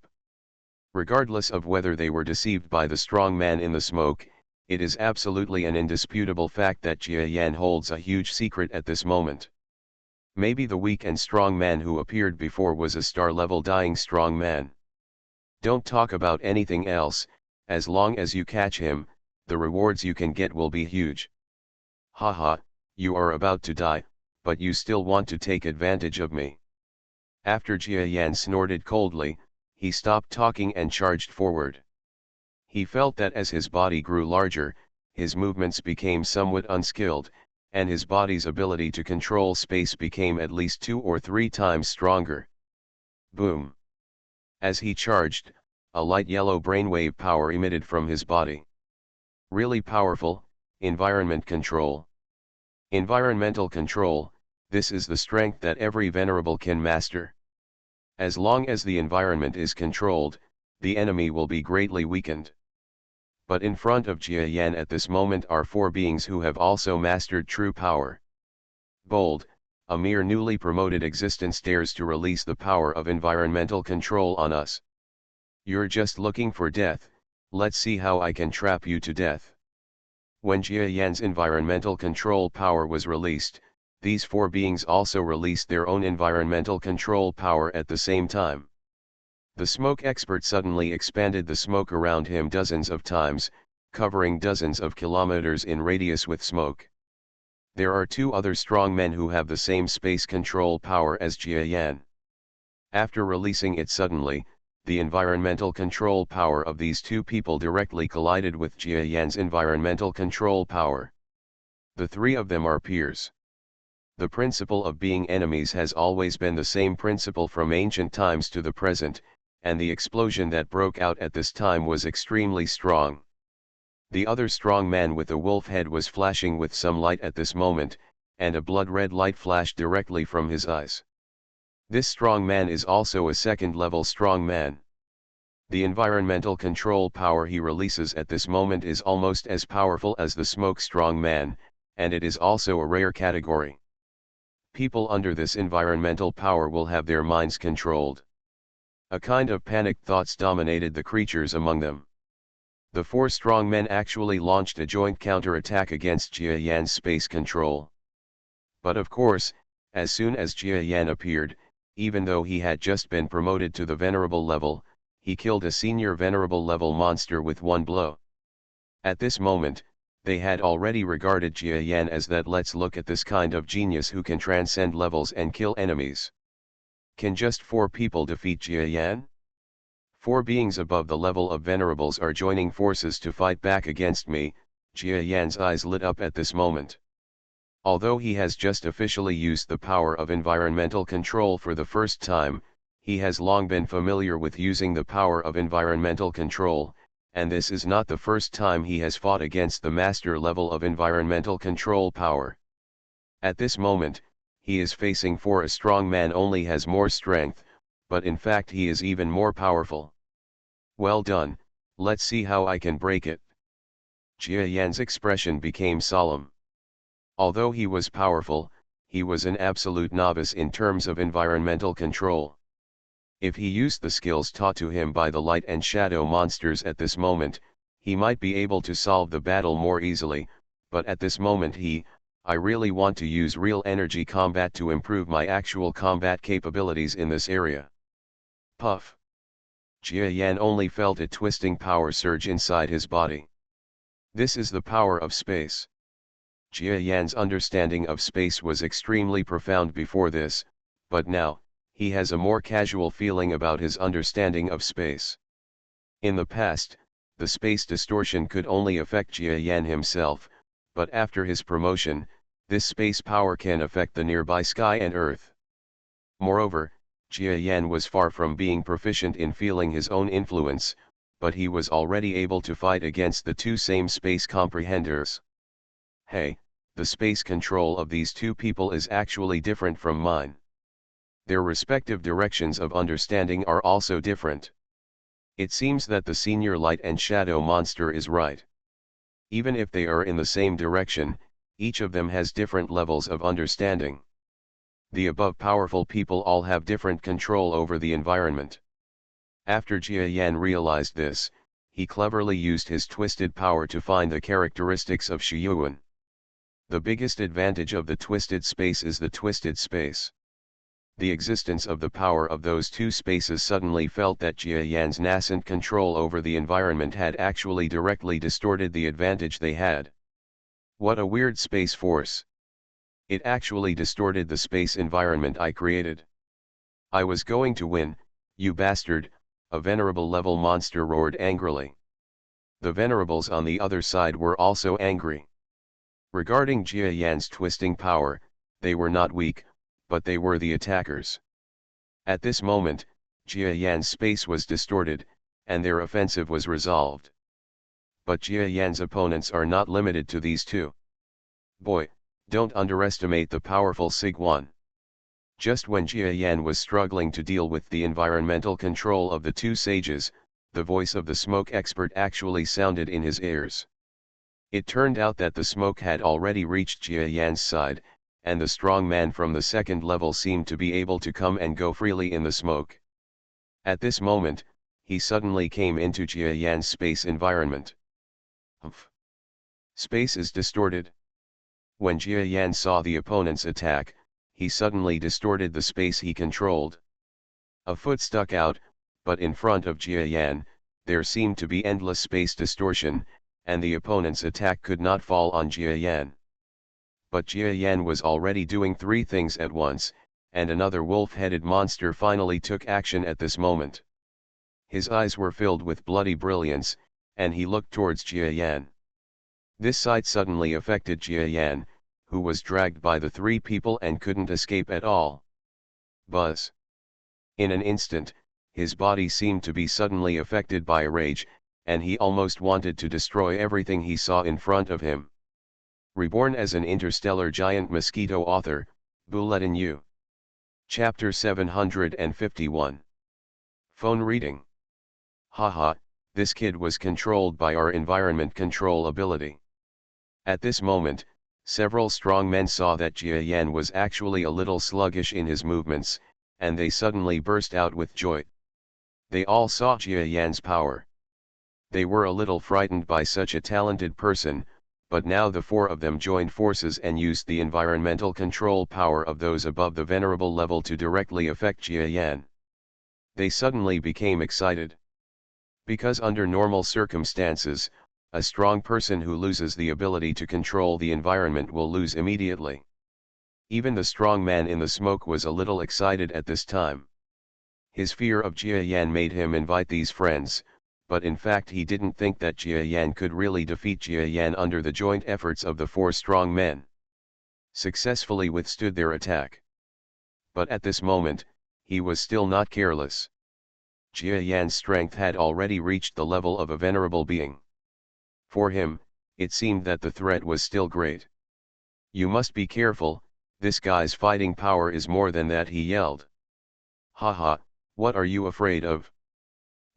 Regardless of whether they were deceived by the strong man in the smoke, it is absolutely an indisputable fact that Jia Yan holds a huge secret at this moment. Maybe the weak and strong man who appeared before was a star-level dying strong man. Don't talk about anything else, as long as you catch him, the rewards you can get will be huge. Haha, you are about to die, but you still want to take advantage of me. After Jia Yan snorted coldly, he stopped talking and charged forward. He felt that as his body grew larger, his movements became somewhat unskilled, and his body's ability to control space became at least 2 or 3 times stronger. Boom! As he charged, a light yellow brainwave power emitted from his body. Really powerful, environment control. Environmental control, this is the strength that every venerable can master. As long as the environment is controlled, the enemy will be greatly weakened. But in front of Jia Yan at this moment are 4 beings who have also mastered true power. Bold, a mere newly promoted existence dares to release the power of environmental control on us. You're just looking for death, let's see how I can trap you to death. When Jia Yan's environmental control power was released, these 4 beings also released their own environmental control power at the same time. The smoke expert suddenly expanded the smoke around him dozens of times, covering dozens of kilometers in radius with smoke. There are 2 other strong men who have the same space control power as Jia Yan. After releasing it suddenly, the environmental control power of these 2 people directly collided with Jia Yan's environmental control power. The 3 of them are peers. The principle of being enemies has always been the same principle from ancient times to the present, and the explosion that broke out at this time was extremely strong. The other strong man with a wolf head was flashing with some light at this moment, and a blood-red light flashed directly from his eyes. This strong man is also a second-level strong man. The environmental control power he releases at this moment is almost as powerful as the smoke strong man, and it is also a rare category. People under this environmental power will have their minds controlled. A kind of panicked thoughts dominated the creatures among them. The 4 strong men actually launched a joint counter-attack against Jia Yan's space control. But of course, as soon as Jia Yan appeared, even though he had just been promoted to the venerable level, he killed a senior venerable level monster with 1 blow. At this moment, they had already regarded Jia Yan as that. Let's look at this kind of genius who can transcend levels and kill enemies. Can just 4 people defeat Jia Yan? 4 beings above the level of venerables are joining forces to fight back against me. Jia Yan's eyes lit up at this moment. Although he has just officially used the power of environmental control for the first time, he has long been familiar with using the power of environmental control, and this is not the first time he has fought against the master level of environmental control power. At this moment, he is facing a strong man only has more strength, but in fact he is even more powerful. Well done, let's see how I can break it. Jia Yan's expression became solemn. Although he was powerful, he was an absolute novice in terms of environmental control. If he used the skills taught to him by the light and shadow monsters at this moment, he might be able to solve the battle more easily, but at this moment I really want to use real energy combat to improve my actual combat capabilities in this area. Puff. Jia Yan only felt a twisting power surge inside his body. This is the power of space. Jia Yan's understanding of space was extremely profound before this, but now, he has a more casual feeling about his understanding of space. In the past, the space distortion could only affect Jia Yan himself, but after his promotion, this space power can affect the nearby sky and earth. Moreover, Jia Yan was far from being proficient in feeling his own influence, but he was already able to fight against the two same space comprehenders. Hey, the space control of these two people is actually different from mine. Their respective directions of understanding are also different. It seems that the senior light and shadow monster is right. Even if they are in the same direction, each of them has different levels of understanding. The above powerful people all have different control over the environment. After Jia Yan realized this, he cleverly used his twisted power to find the characteristics of Shiyuan. The biggest advantage of the twisted space is the twisted space. The existence of the power of those two spaces suddenly felt that Jia Yan's nascent control over the environment had actually directly distorted the advantage they had. What a weird space force. It actually distorted the space environment I created. I was going to win, you bastard, a venerable level monster roared angrily. The venerables on the other side were also angry. Regarding Jia Yan's twisting power, they were not weak, but they were the attackers. At this moment, Jia Yan's space was distorted, and their offensive was resolved. But Jia Yan's opponents are not limited to these two. Boy, don't underestimate the powerful Sig-1. Just when Jia Yan was struggling to deal with the environmental control of the two sages, the voice of the smoke expert actually sounded in his ears. It turned out that the smoke had already reached Jia Yan's side, and the strong man from the second level seemed to be able to come and go freely in the smoke. At this moment, he suddenly came into Jia Yan's space environment. Humph. Space is distorted. When Jia Yan saw the opponent's attack, he suddenly distorted the space he controlled. A foot stuck out, but in front of Jia Yan, there seemed to be endless space distortion, and the opponent's attack could not fall on Jia Yan. But Jia Yan was already doing three things at once, and another wolf-headed monster finally took action at this moment. His eyes were filled with bloody brilliance, and he looked towards Jia Yan. This sight suddenly affected Jia Yan, who was dragged by the three people and couldn't escape at all. Buzz. In an instant, his body seemed to be suddenly affected by rage, and he almost wanted to destroy everything he saw in front of him. Reborn as an Interstellar Giant Mosquito author, Bulletin U. Chapter 751. Phone reading. Haha, this kid was controlled by our environment control ability. At this moment, several strong men saw that Jia Yan was actually a little sluggish in his movements, and they suddenly burst out with joy. They all saw Jia Yan's power. They were a little frightened by such a talented person, but now the four of them joined forces and used the environmental control power of those above the venerable level to directly affect Jia Yan. They suddenly became excited. Because under normal circumstances, a strong person who loses the ability to control the environment will lose immediately. Even the strong man in the smoke was a little excited at this time. His fear of Jia Yan made him invite these friends, but in fact he didn't think that Jia Yan could really defeat Jia Yan under the joint efforts of the four strong men. Successfully withstood their attack. But at this moment, he was still not careless. Jia Yan's strength had already reached the level of a venerable being. For him, it seemed that the threat was still great. You must be careful, this guy's fighting power is more than that, he yelled. Haha, what are you afraid of?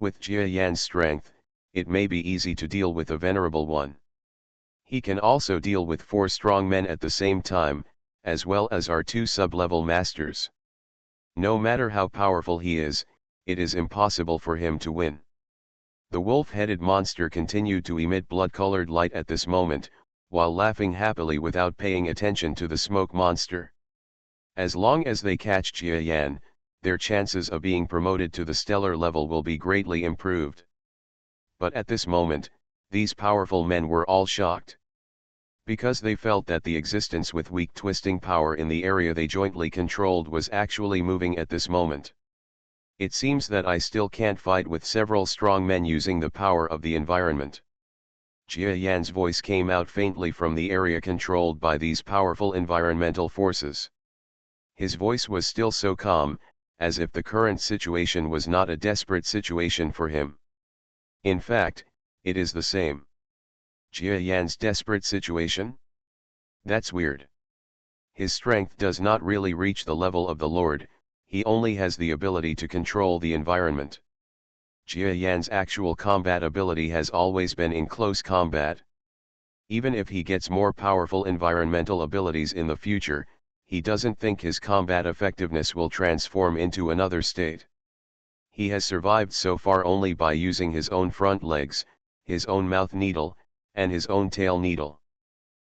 With Jia Yan's strength, it may be easy to deal with a venerable one. He can also deal with four strong men at the same time, as well as our two sub-level masters. No matter how powerful he is, it is impossible for him to win. The wolf-headed monster continued to emit blood-colored light at this moment, while laughing happily without paying attention to the smoke monster. As long as they catch Jia Yan, their chances of being promoted to the stellar level will be greatly improved. But at this moment, these powerful men were all shocked. Because they felt that the existence with weak twisting power in the area they jointly controlled was actually moving at this moment. It seems that I still can't fight with several strong men using the power of the environment. Jia Yan's voice came out faintly from the area controlled by these powerful environmental forces. His voice was still so calm, as if the current situation was not a desperate situation for him. In fact, it is the same. Jia Yan's desperate situation? That's weird. His strength does not really reach the level of the Lord, he only has the ability to control the environment. Jia Yan's actual combat ability has always been in close combat. Even if he gets more powerful environmental abilities in the future, he doesn't think his combat effectiveness will transform into another state. He has survived so far only by using his own front legs, his own mouth needle, and his own tail needle.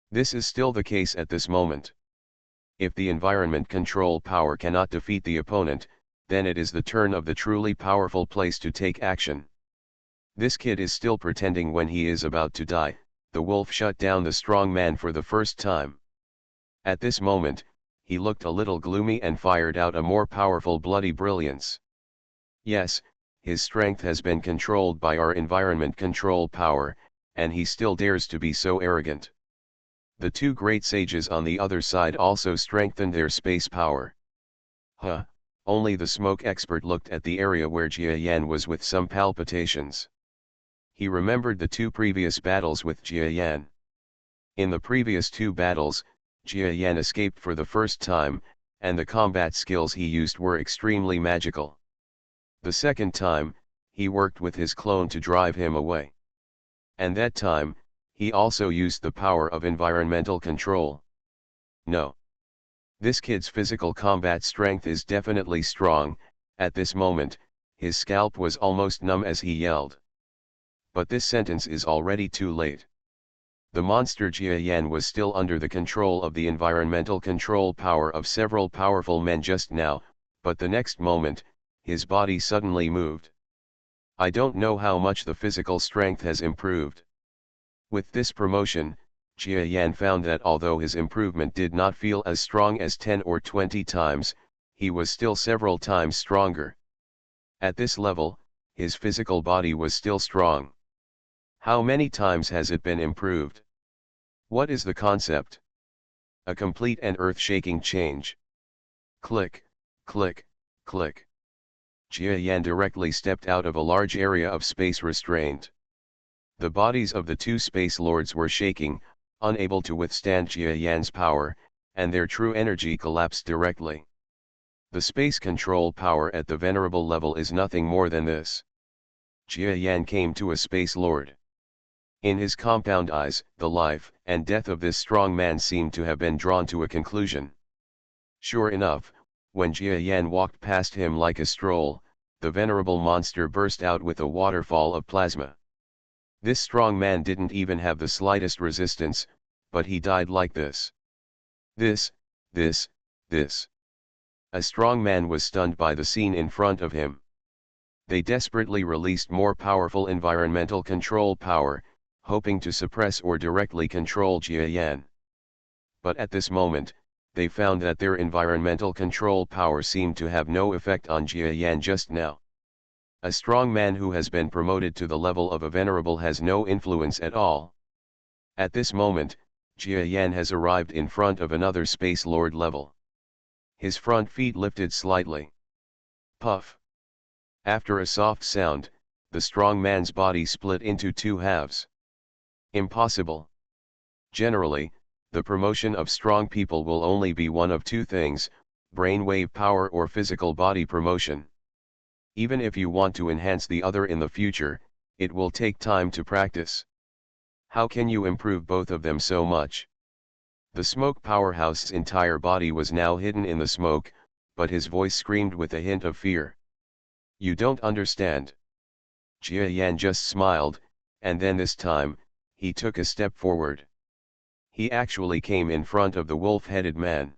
This is still the case at this moment. If the environment control power cannot defeat the opponent, then it is the turn of the truly powerful place to take action. This kid is still pretending when he is about to die. The wolf shut down the strong man for the first time. At this moment, he looked a little gloomy and fired out a more powerful bloody brilliance. Yes, his strength has been controlled by our environment control power, and he still dares to be so arrogant. The two great sages on the other side also strengthened their space power. Only the smoke expert looked at the area where Jia Yan was with some palpitations. He remembered the two previous battles with Jia Yan. In the previous two battles, Jia Yan escaped for the first time, and the combat skills he used were extremely magical. The second time, he worked with his clone to drive him away. And that time, he also used the power of environmental control. No. This kid's physical combat strength is definitely strong. At this moment, his scalp was almost numb as he yelled. But this sentence is already too late. The monster Jia Yan was still under the control of the environmental control power of several powerful men just now, but the next moment, his body suddenly moved. I don't know how much the physical strength has improved. With this promotion, Jia Yan found that although his improvement did not feel as strong as 10 or 20 times, he was still several times stronger. At this level, his physical body was still strong. How many times has it been improved? What is the concept? A complete and earth-shaking change. Click, click, click. Jia Yan directly stepped out of a large area of space restraint. The bodies of the two space lords were shaking, unable to withstand Jia Yan's power, and their true energy collapsed directly. The space control power at the venerable level is nothing more than this. Jia Yan came to a space lord. In his compound eyes, the life and death of this strong man seemed to have been drawn to a conclusion. Sure enough, when Jia Yan walked past him like a stroll, the venerable monster burst out with a waterfall of plasma. This strong man didn't even have the slightest resistance, but he died like this. This. A strong man was stunned by the scene in front of him. They desperately released more powerful environmental control power, hoping to suppress or directly control Jia Yan. But at this moment, they found that their environmental control power seemed to have no effect on Jia Yan just now. A strong man who has been promoted to the level of a venerable has no influence at all. At this moment, Jia Yan has arrived in front of another Space Lord level. His front feet lifted slightly. Puff. After a soft sound, the strong man's body split into two halves. Impossible. Generally, the promotion of strong people will only be one of two things, brainwave power or physical body promotion. Even if you want to enhance the other in the future, it will take time to practice. How can you improve both of them so much? The smoke powerhouse's entire body was now hidden in the smoke, but his voice screamed with a hint of fear. You don't understand. Jia Yan just smiled, and then this time, he took a step forward. He actually came in front of the wolf-headed man.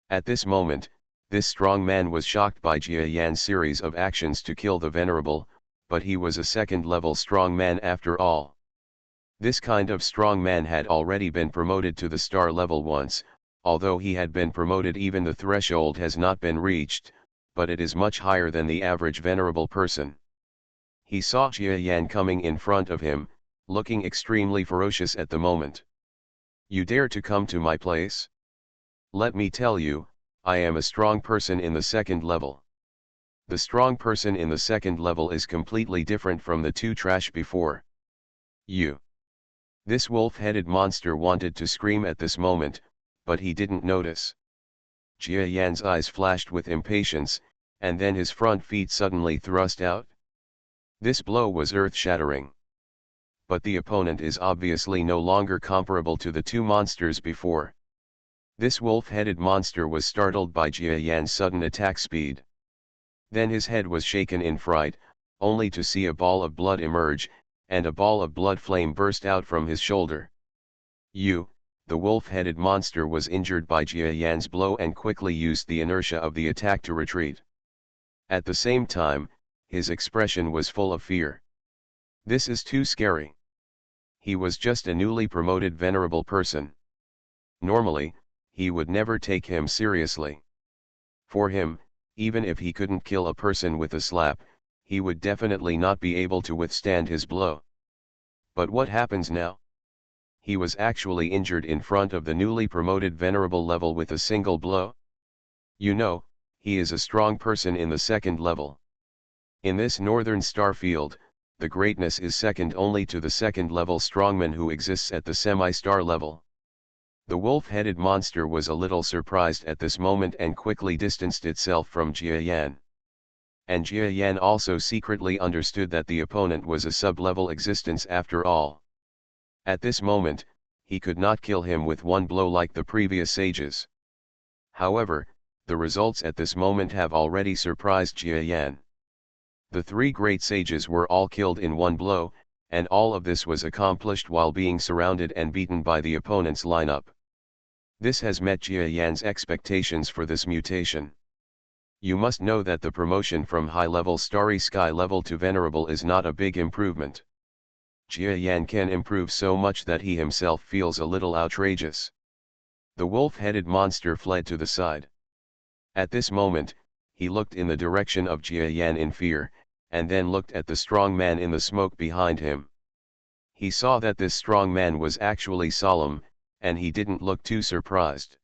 At this moment, this strong man was shocked by Jia Yan's series of actions to kill the venerable, but he was a second-level strong man after all. This kind of strong man had already been promoted to the star level once, although he had been promoted even the threshold has not been reached, but it is much higher than the average venerable person. He saw Jia Yan coming in front of him, looking extremely ferocious at the moment. You dare to come to my place? Let me tell you, I am a strong person in the second level. The strong person in the second level is completely different from the two trash before. You. This wolf-headed monster wanted to scream at this moment, but he didn't notice. Jia Yan's eyes flashed with impatience, and then his front feet suddenly thrust out. This blow was earth-shattering. But the opponent is obviously no longer comparable to the two monsters before. This wolf-headed monster was startled by Jia Yan's sudden attack speed. Then his head was shaken in fright, only to see a ball of blood emerge, and a ball of blood flame burst out from his shoulder. The wolf-headed monster was injured by Jia Yan's blow and quickly used the inertia of the attack to retreat. At the same time, his expression was full of fear. This is too scary. He was just a newly promoted venerable person. Normally, he would never take him seriously. For him, even if he couldn't kill a person with a slap, he would definitely not be able to withstand his blow. But what happens now? He was actually injured in front of the newly promoted venerable level with a single blow. You know, he is a strong person in the second level. In this northern star field, the greatness is second only to the second level strongman who exists at the semi-star level. The wolf-headed monster was a little surprised at this moment and quickly distanced itself from Jia Yan. And Jia Yan also secretly understood that the opponent was a sub-level existence after all. At this moment, he could not kill him with one blow like the previous sages. However, the results at this moment have already surprised Jia Yan. The three great sages were all killed in one blow, and all of this was accomplished while being surrounded and beaten by the opponent's lineup. This has met Jia Yan's expectations for this mutation. You must know that the promotion from high-level starry sky level to venerable is not a big improvement. Jia Yan can improve so much that he himself feels a little outrageous. The wolf-headed monster fled to the side. At this moment, he looked in the direction of Jia Yan in fear, and then looked at the strong man in the smoke behind him. He saw that this strong man was actually solemn, and he didn't look too surprised.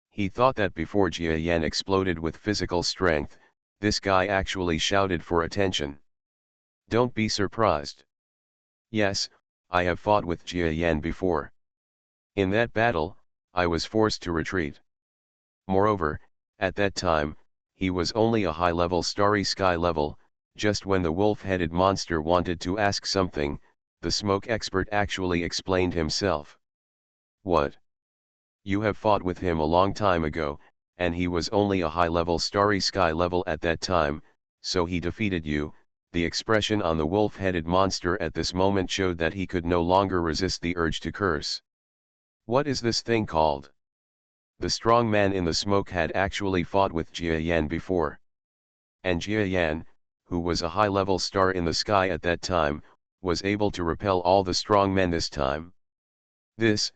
He thought that before Jia Yan exploded with physical strength, this guy actually shouted for attention. Don't be surprised. Yes, I have fought with Jia Yan before. In that battle, I was forced to retreat. Moreover, at that time, he was only a high-level starry sky level. Just when the wolf-headed monster wanted to ask something, the smoke expert actually explained himself. What? You have fought with him a long time ago, and he was only a high-level starry sky level at that time, so he defeated you. The expression on the wolf-headed monster at this moment showed that he could no longer resist the urge to curse. What is this thing called? The strong man in the smoke had actually fought with Jia Yan before. And Jia Yan, who was a high-level star in the sky at that time, was able to repel all the strong men this time. This.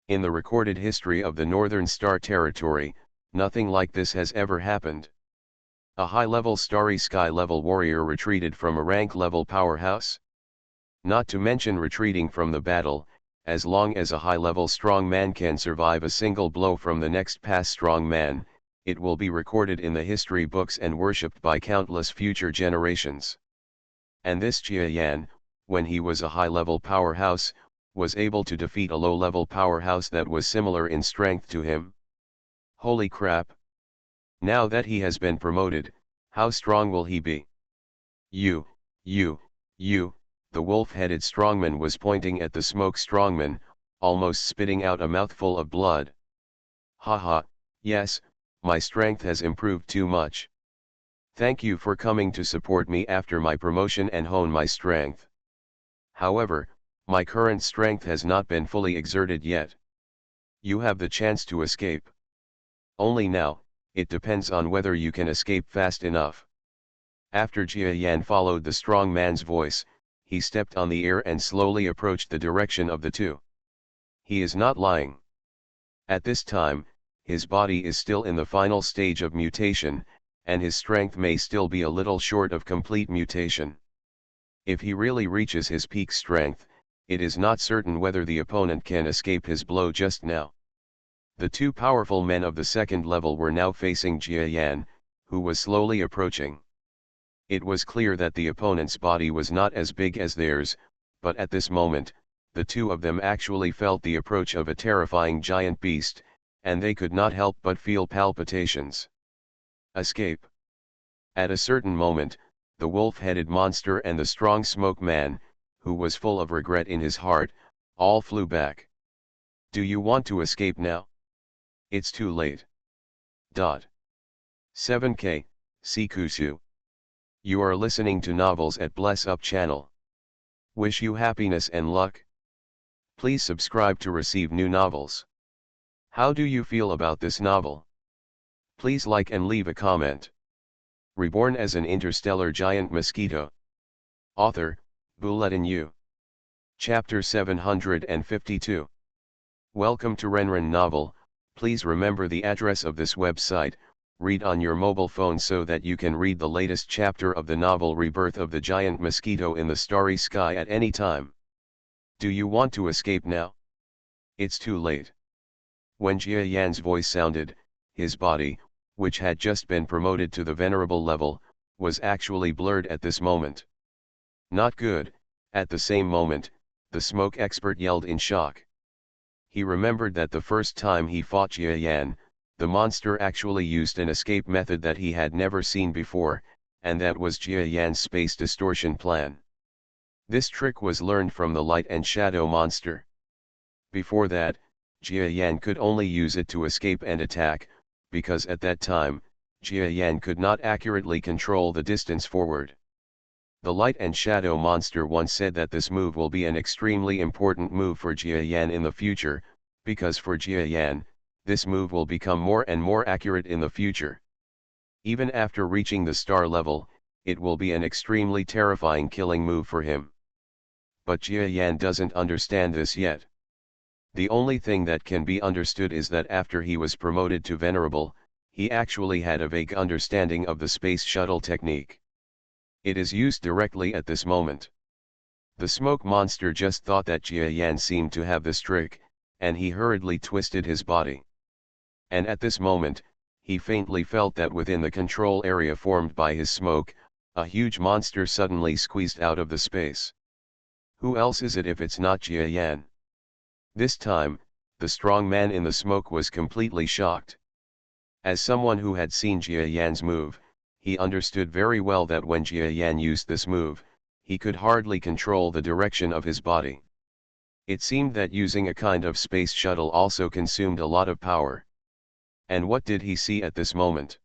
In the recorded history of the Northern Star Territory, nothing like this has ever happened. A high-level starry sky level warrior retreated from a rank-level powerhouse. Not to mention retreating from the battle. As long as a high-level strong man can survive a single blow from the next past strong man, it will be recorded in the history books and worshipped by countless future generations. And this Jia Yan, when he was a high-level powerhouse, was able to defeat a low-level powerhouse that was similar in strength to him. Holy crap! Now that he has been promoted, how strong will he be? You, the wolf-headed strongman was pointing at the smoke strongman, almost spitting out a mouthful of blood. Haha, yes, my strength has improved too much. Thank you for coming to support me after my promotion and hone my strength. However, my current strength has not been fully exerted yet. You have the chance to escape. Only now, it depends on whether you can escape fast enough. After Jia Yan followed the strong man's voice, he stepped on the air and slowly approached the direction of the two. He is not lying. At this time, his body is still in the final stage of mutation, and his strength may still be a little short of complete mutation. If he really reaches his peak strength, it is not certain whether the opponent can escape his blow just now. The two powerful men of the second level were now facing Jia Yan, who was slowly approaching. It was clear that the opponent's body was not as big as theirs, but at this moment, the two of them actually felt the approach of a terrifying giant beast, and they could not help but feel palpitations. Escape. At a certain moment, the wolf-headed monster and the strong smoke man, who was full of regret in his heart, all flew back. Do you want to escape now? It's too late. 7K, Sikusu. You are listening to Novels at Bless Up channel. Wish you happiness and luck. Please subscribe to receive new novels. How do you feel about this novel? Please like and leave a comment. Reborn as an interstellar giant mosquito. Author, Bulletin U. Chapter 752. Welcome to Renren Novel. Please remember the address of this website. Read on your mobile phone so that you can read the latest chapter of the novel Rebirth of the Giant Mosquito in the Starry Sky at any time. Do you want to escape now? It's too late. When Jia Yan's voice sounded, his body, which had just been promoted to the venerable level, was actually blurred at this moment. Not good. At the same moment, the smoke expert yelled in shock. He remembered that the first time he fought Jia Yan, the monster actually used an escape method that he had never seen before, and that was Jia Yan's space distortion plan. This trick was learned from the light and shadow monster. Before that, Jia Yan could only use it to escape and attack, because at that time, Jia Yan could not accurately control the distance forward. The light and shadow monster once said that this move will be an extremely important move for Jia Yan in the future, because for Jia Yan, this move will become more and more accurate in the future. Even after reaching the star level, it will be an extremely terrifying killing move for him. But Jia Yan doesn't understand this yet. The only thing that can be understood is that after he was promoted to venerable, he actually had a vague understanding of the space shuttle technique. It is used directly at this moment. The smoke monster just thought that Jia Yan seemed to have this trick, and he hurriedly twisted his body. And at this moment, he faintly felt that within the control area formed by his smoke, a huge monster suddenly squeezed out of the space. Who else is it if it's not Jia Yan? This time, the strong man in the smoke was completely shocked. As someone who had seen Jia Yan's move, he understood very well that when Jia Yan used this move, he could hardly control the direction of his body. It seemed that using a kind of space shuttle also consumed a lot of power. And what did he see at this moment?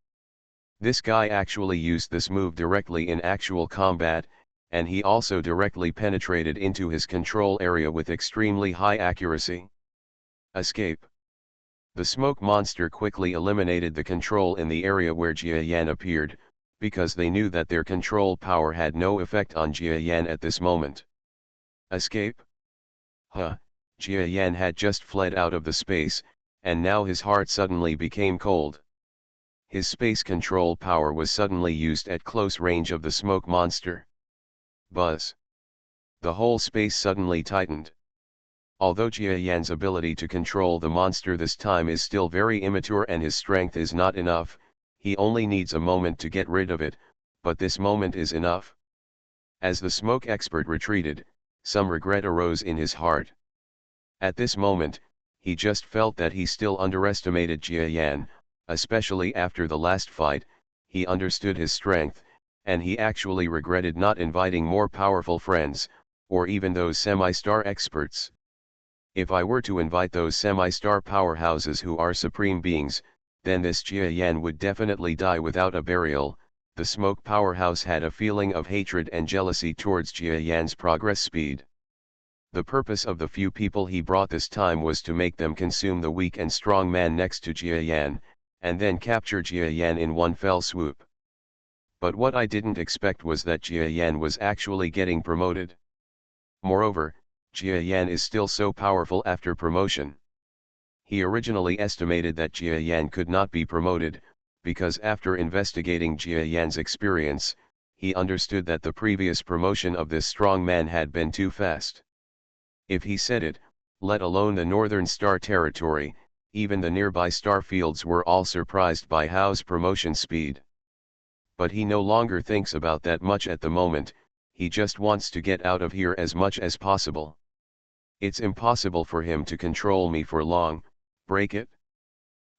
This guy actually used this move directly in actual combat, and he also directly penetrated into his control area with extremely high accuracy. Escape. The smoke monster quickly eliminated the control in the area where Jia Yan appeared, because they knew that their control power had no effect on Jia Yan at this moment. Escape? Jia Yan had just fled out of the space, and now his heart suddenly became cold. His space control power was suddenly used at close range of the smoke monster. Buzz. The whole space suddenly tightened. Although Jia Yan's ability to control the monster this time is still very immature and his strength is not enough, he only needs a moment to get rid of it, but this moment is enough. As the smoke expert retreated, some regret arose in his heart. At this moment, he just felt that he still underestimated Jia Yan, especially after the last fight. He understood his strength, and he actually regretted not inviting more powerful friends, or even those semi-star experts. If I were to invite those semi-star powerhouses who are supreme beings, then this Jia Yan would definitely die without a burial. The smoke powerhouse had a feeling of hatred and jealousy towards Jia Yan's progress speed. The purpose of the few people he brought this time was to make them consume the weak and strong man next to Jia Yan, and then capture Jia Yan in one fell swoop. But what I didn't expect was that Jia Yan was actually getting promoted. Moreover, Jia Yan is still so powerful after promotion. He originally estimated that Jia Yan could not be promoted, because after investigating Jia Yan's experience, he understood that the previous promotion of this strong man had been too fast. If he said it, let alone the northern star territory, even the nearby star fields were all surprised by Hao's promotion speed. But he no longer thinks about that much at the moment, he just wants to get out of here as much as possible. It's impossible for him to control me for long, break it?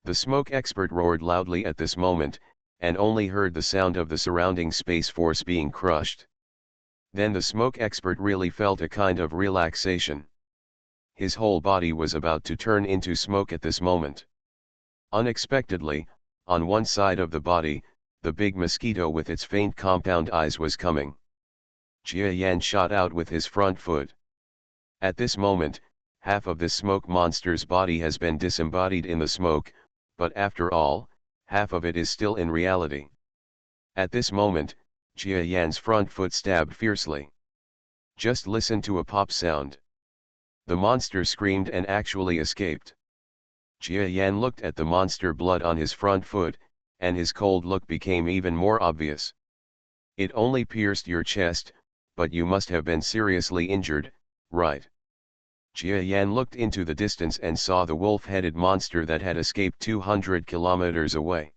The smoke expert roared loudly at this moment, and only heard the sound of the surrounding space force being crushed. Then the smoke expert really felt a kind of relaxation. His whole body was about to turn into smoke at this moment. Unexpectedly, on one side of the body, the big mosquito with its faint compound eyes was coming. Jia Yan shot out with his front foot. At this moment, half of this smoke monster's body has been disembodied in the smoke, but after all, half of it is still in reality. At this moment, Jia Yan's front foot stabbed fiercely. Just listen to a pop sound. The monster screamed and actually escaped. Jia Yan looked at the monster blood on his front foot, and his cold look became even more obvious. It only pierced your chest, but you must have been seriously injured, right? Jia Yan looked into the distance and saw the wolf-headed monster that had escaped 200 kilometers away.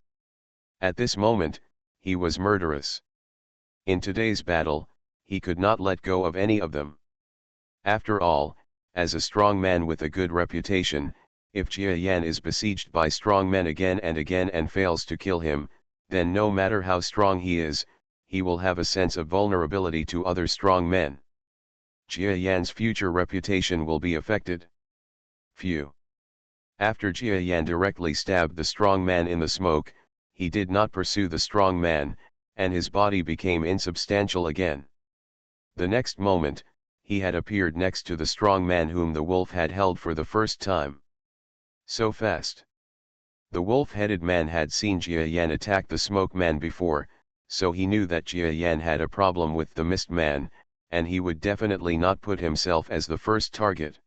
At this moment, he was murderous. In today's battle, he could not let go of any of them. After all, as a strong man with a good reputation, if Jia Yan is besieged by strong men again and fails to kill him, then no matter how strong he is, he will have a sense of vulnerability to other strong men. Jia Yan's future reputation will be affected. Phew. After Jia Yan directly stabbed the strong man in the smoke, he did not pursue the strong man, and his body became insubstantial again. The next moment, he had appeared next to the strong man whom the wolf had held for the first time. So fast. The wolf-headed man had seen Jia Yan attack the smoke man before, so he knew that Jia Yan had a problem with the mist man, and he would definitely not put himself as the first target.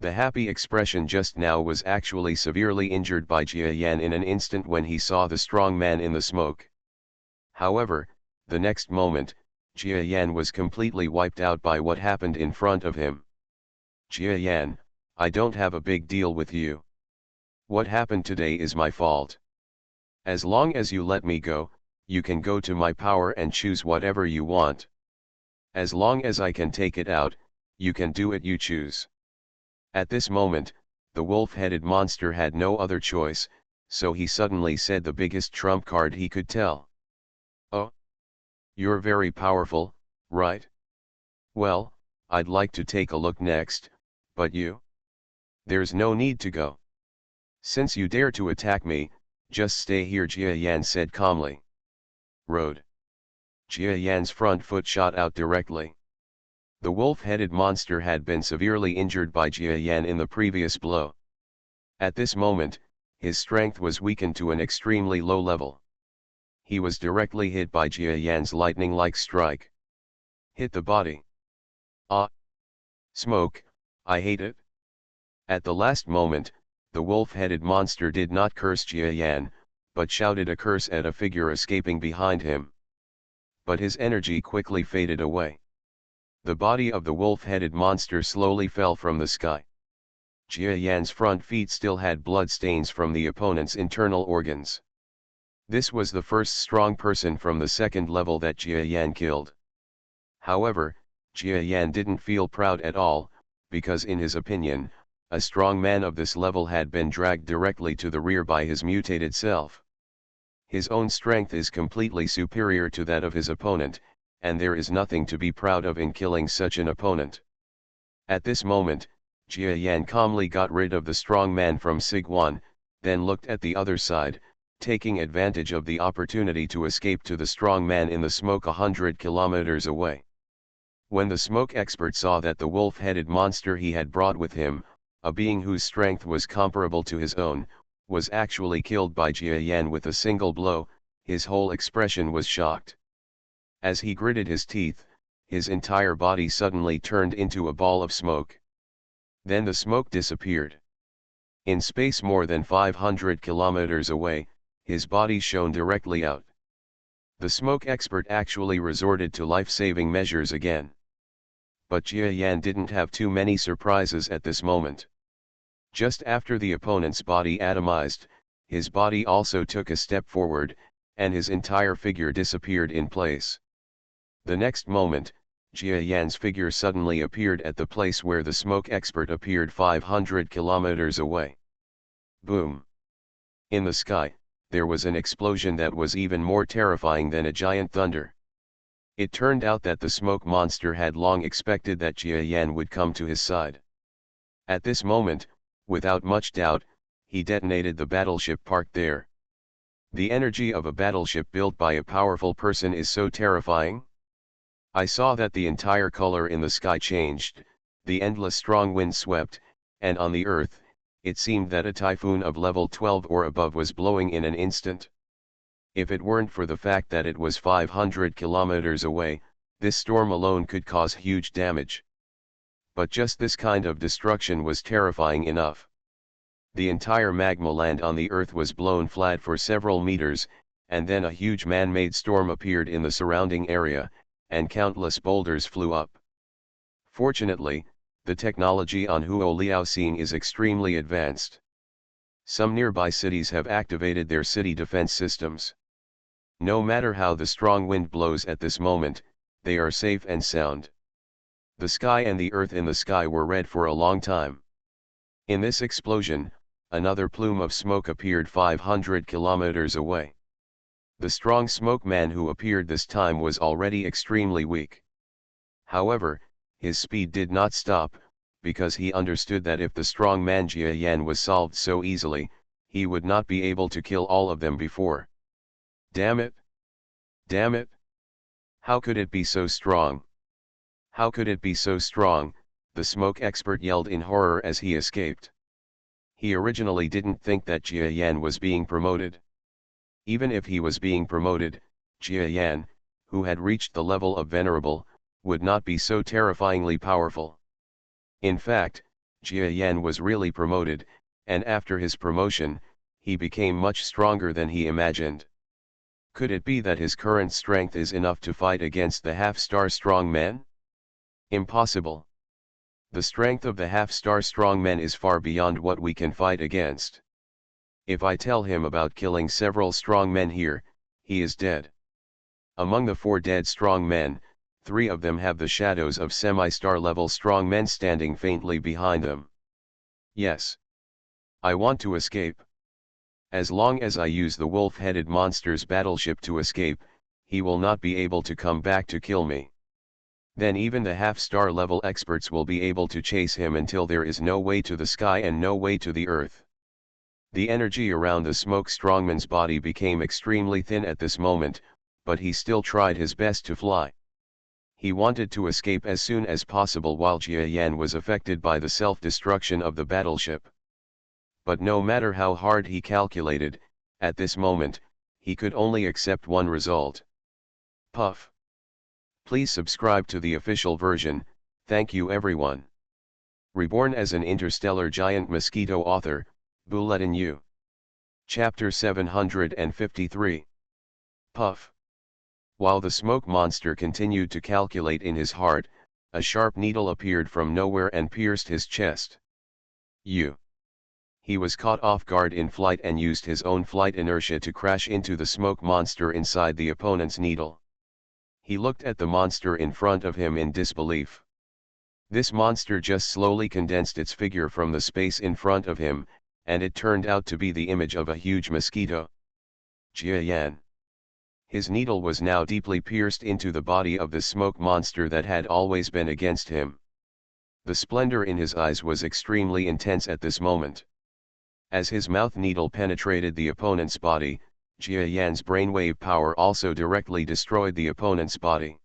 The happy expression just now was actually severely injured by Jia Yan in an instant when he saw the strong man in the smoke. However, the next moment, Jia Yan was completely wiped out by what happened in front of him. Jia Yan, I don't have a big deal with you. What happened today is my fault. As long as you let me go, you can go to my power and choose whatever you want. As long as I can take it out, you can do it you choose. At this moment, the wolf-headed monster had no other choice, so he suddenly said the biggest trump card he could tell. Oh? You're very powerful, right? Well, I'd like to take a look next, but you? There's no need to go. Since you dare to attack me, just stay here, Jia Yan said calmly. Road. Jia Yan's front foot shot out directly. The wolf-headed monster had been severely injured by Jia Yan in the previous blow. At this moment, his strength was weakened to an extremely low level. He was directly hit by Jia Yan's lightning-like strike. Hit the body. Ah! Smoke, I hate it. At the last moment, the wolf-headed monster did not curse Jia Yan, but shouted a curse at a figure escaping behind him. But his energy quickly faded away. The body of the wolf-headed monster slowly fell from the sky. Jia Yan's front feet still had blood stains from the opponent's internal organs. This was the first strong person from the second level that Jia Yan killed. However, Jia Yan didn't feel proud at all, because in his opinion, a strong man of this level had been dragged directly to the rear by his mutated self. His own strength is completely superior to that of his opponent, and there is nothing to be proud of in killing such an opponent. At this moment, Jia Yan calmly got rid of the strong man from Sigwan, then looked at the other side, taking advantage of the opportunity to escape to the strong man in the smoke 100 kilometers away. When the smoke expert saw that the wolf-headed monster he had brought with him, a being whose strength was comparable to his own, was actually killed by Jia Yan with a single blow, his whole expression was shocked. As he gritted his teeth, his entire body suddenly turned into a ball of smoke. Then the smoke disappeared. In space more than 500 kilometers away, his body shone directly out. The smoke expert actually resorted to life-saving measures again. But Jia Yan didn't have too many surprises at this moment. Just after the opponent's body atomized, his body also took a step forward, and his entire figure disappeared in place. The next moment, Jia Yan's figure suddenly appeared at the place where the smoke expert appeared 500 kilometers away. Boom! In the sky, there was an explosion that was even more terrifying than a giant thunder. It turned out that the smoke monster had long expected that Jia Yan would come to his side. At this moment, without much doubt, he detonated the battleship parked there. The energy of a battleship built by a powerful person is so terrifying. I saw that the entire color in the sky changed, the endless strong wind swept, and on the earth, it seemed that a typhoon of level 12 or above was blowing in an instant. If it weren't for the fact that it was 500 kilometers away, this storm alone could cause huge damage. But just this kind of destruction was terrifying enough. The entire magma land on the earth was blown flat for several meters, and then a huge man-made storm appeared in the surrounding area, and countless boulders flew up. Fortunately, the technology on Huo Liaoxing is extremely advanced. Some nearby cities have activated their city defense systems. No matter how the strong wind blows at this moment, they are safe and sound. The sky and the earth in the sky were red for a long time. In this explosion, another plume of smoke appeared 500 kilometers away. The strong smoke man who appeared this time was already extremely weak. However, his speed did not stop, because he understood that if the strong man Jia Yan was solved so easily, he would not be able to kill all of them before. Damn it! Damn it! How could it be so strong? How could it be so strong? The smoke expert yelled in horror as he escaped. He originally didn't think that Jia Yan was being promoted. Even if he was being promoted, Jia Yan, who had reached the level of venerable, would not be so terrifyingly powerful. In fact, Jia Yan was really promoted, and after his promotion, he became much stronger than he imagined. Could it be that his current strength is enough to fight against the half-star strongmen? Impossible. The strength of the half-star strongmen is far beyond what we can fight against. If I tell him about killing several strongmen here, he is dead. Among the 4 dead strongmen, 3 of them have the shadows of semi-star level strongmen standing faintly behind them. Yes. I want to escape. As long as I use the wolf-headed monster's battleship to escape, he will not be able to come back to kill me. Then even the half-star level experts will be able to chase him until there is no way to the sky and no way to the earth. The energy around the smoke strongman's body became extremely thin at this moment, but he still tried his best to fly. He wanted to escape as soon as possible while Jia Yan was affected by the self-destruction of the battleship. But no matter how hard he calculated, at this moment, he could only accept one result. Puff. Please subscribe to the official version, thank you everyone. Reborn as an interstellar giant mosquito author, Bulletin U. Chapter 753. Puff. While the smoke monster continued to calculate in his heart, a sharp needle appeared from nowhere and pierced his chest. He was caught off guard in flight and used his own flight inertia to crash into the smoke monster inside the opponent's needle. He looked at the monster in front of him in disbelief. This monster just slowly condensed its figure from the space in front of him, and it turned out to be the image of a huge mosquito. Jia Yan. His needle was now deeply pierced into the body of the smoke monster that had always been against him. The splendor in his eyes was extremely intense at this moment. As his mouth needle penetrated the opponent's body, Jia Yan's brainwave power also directly destroyed the opponent's body.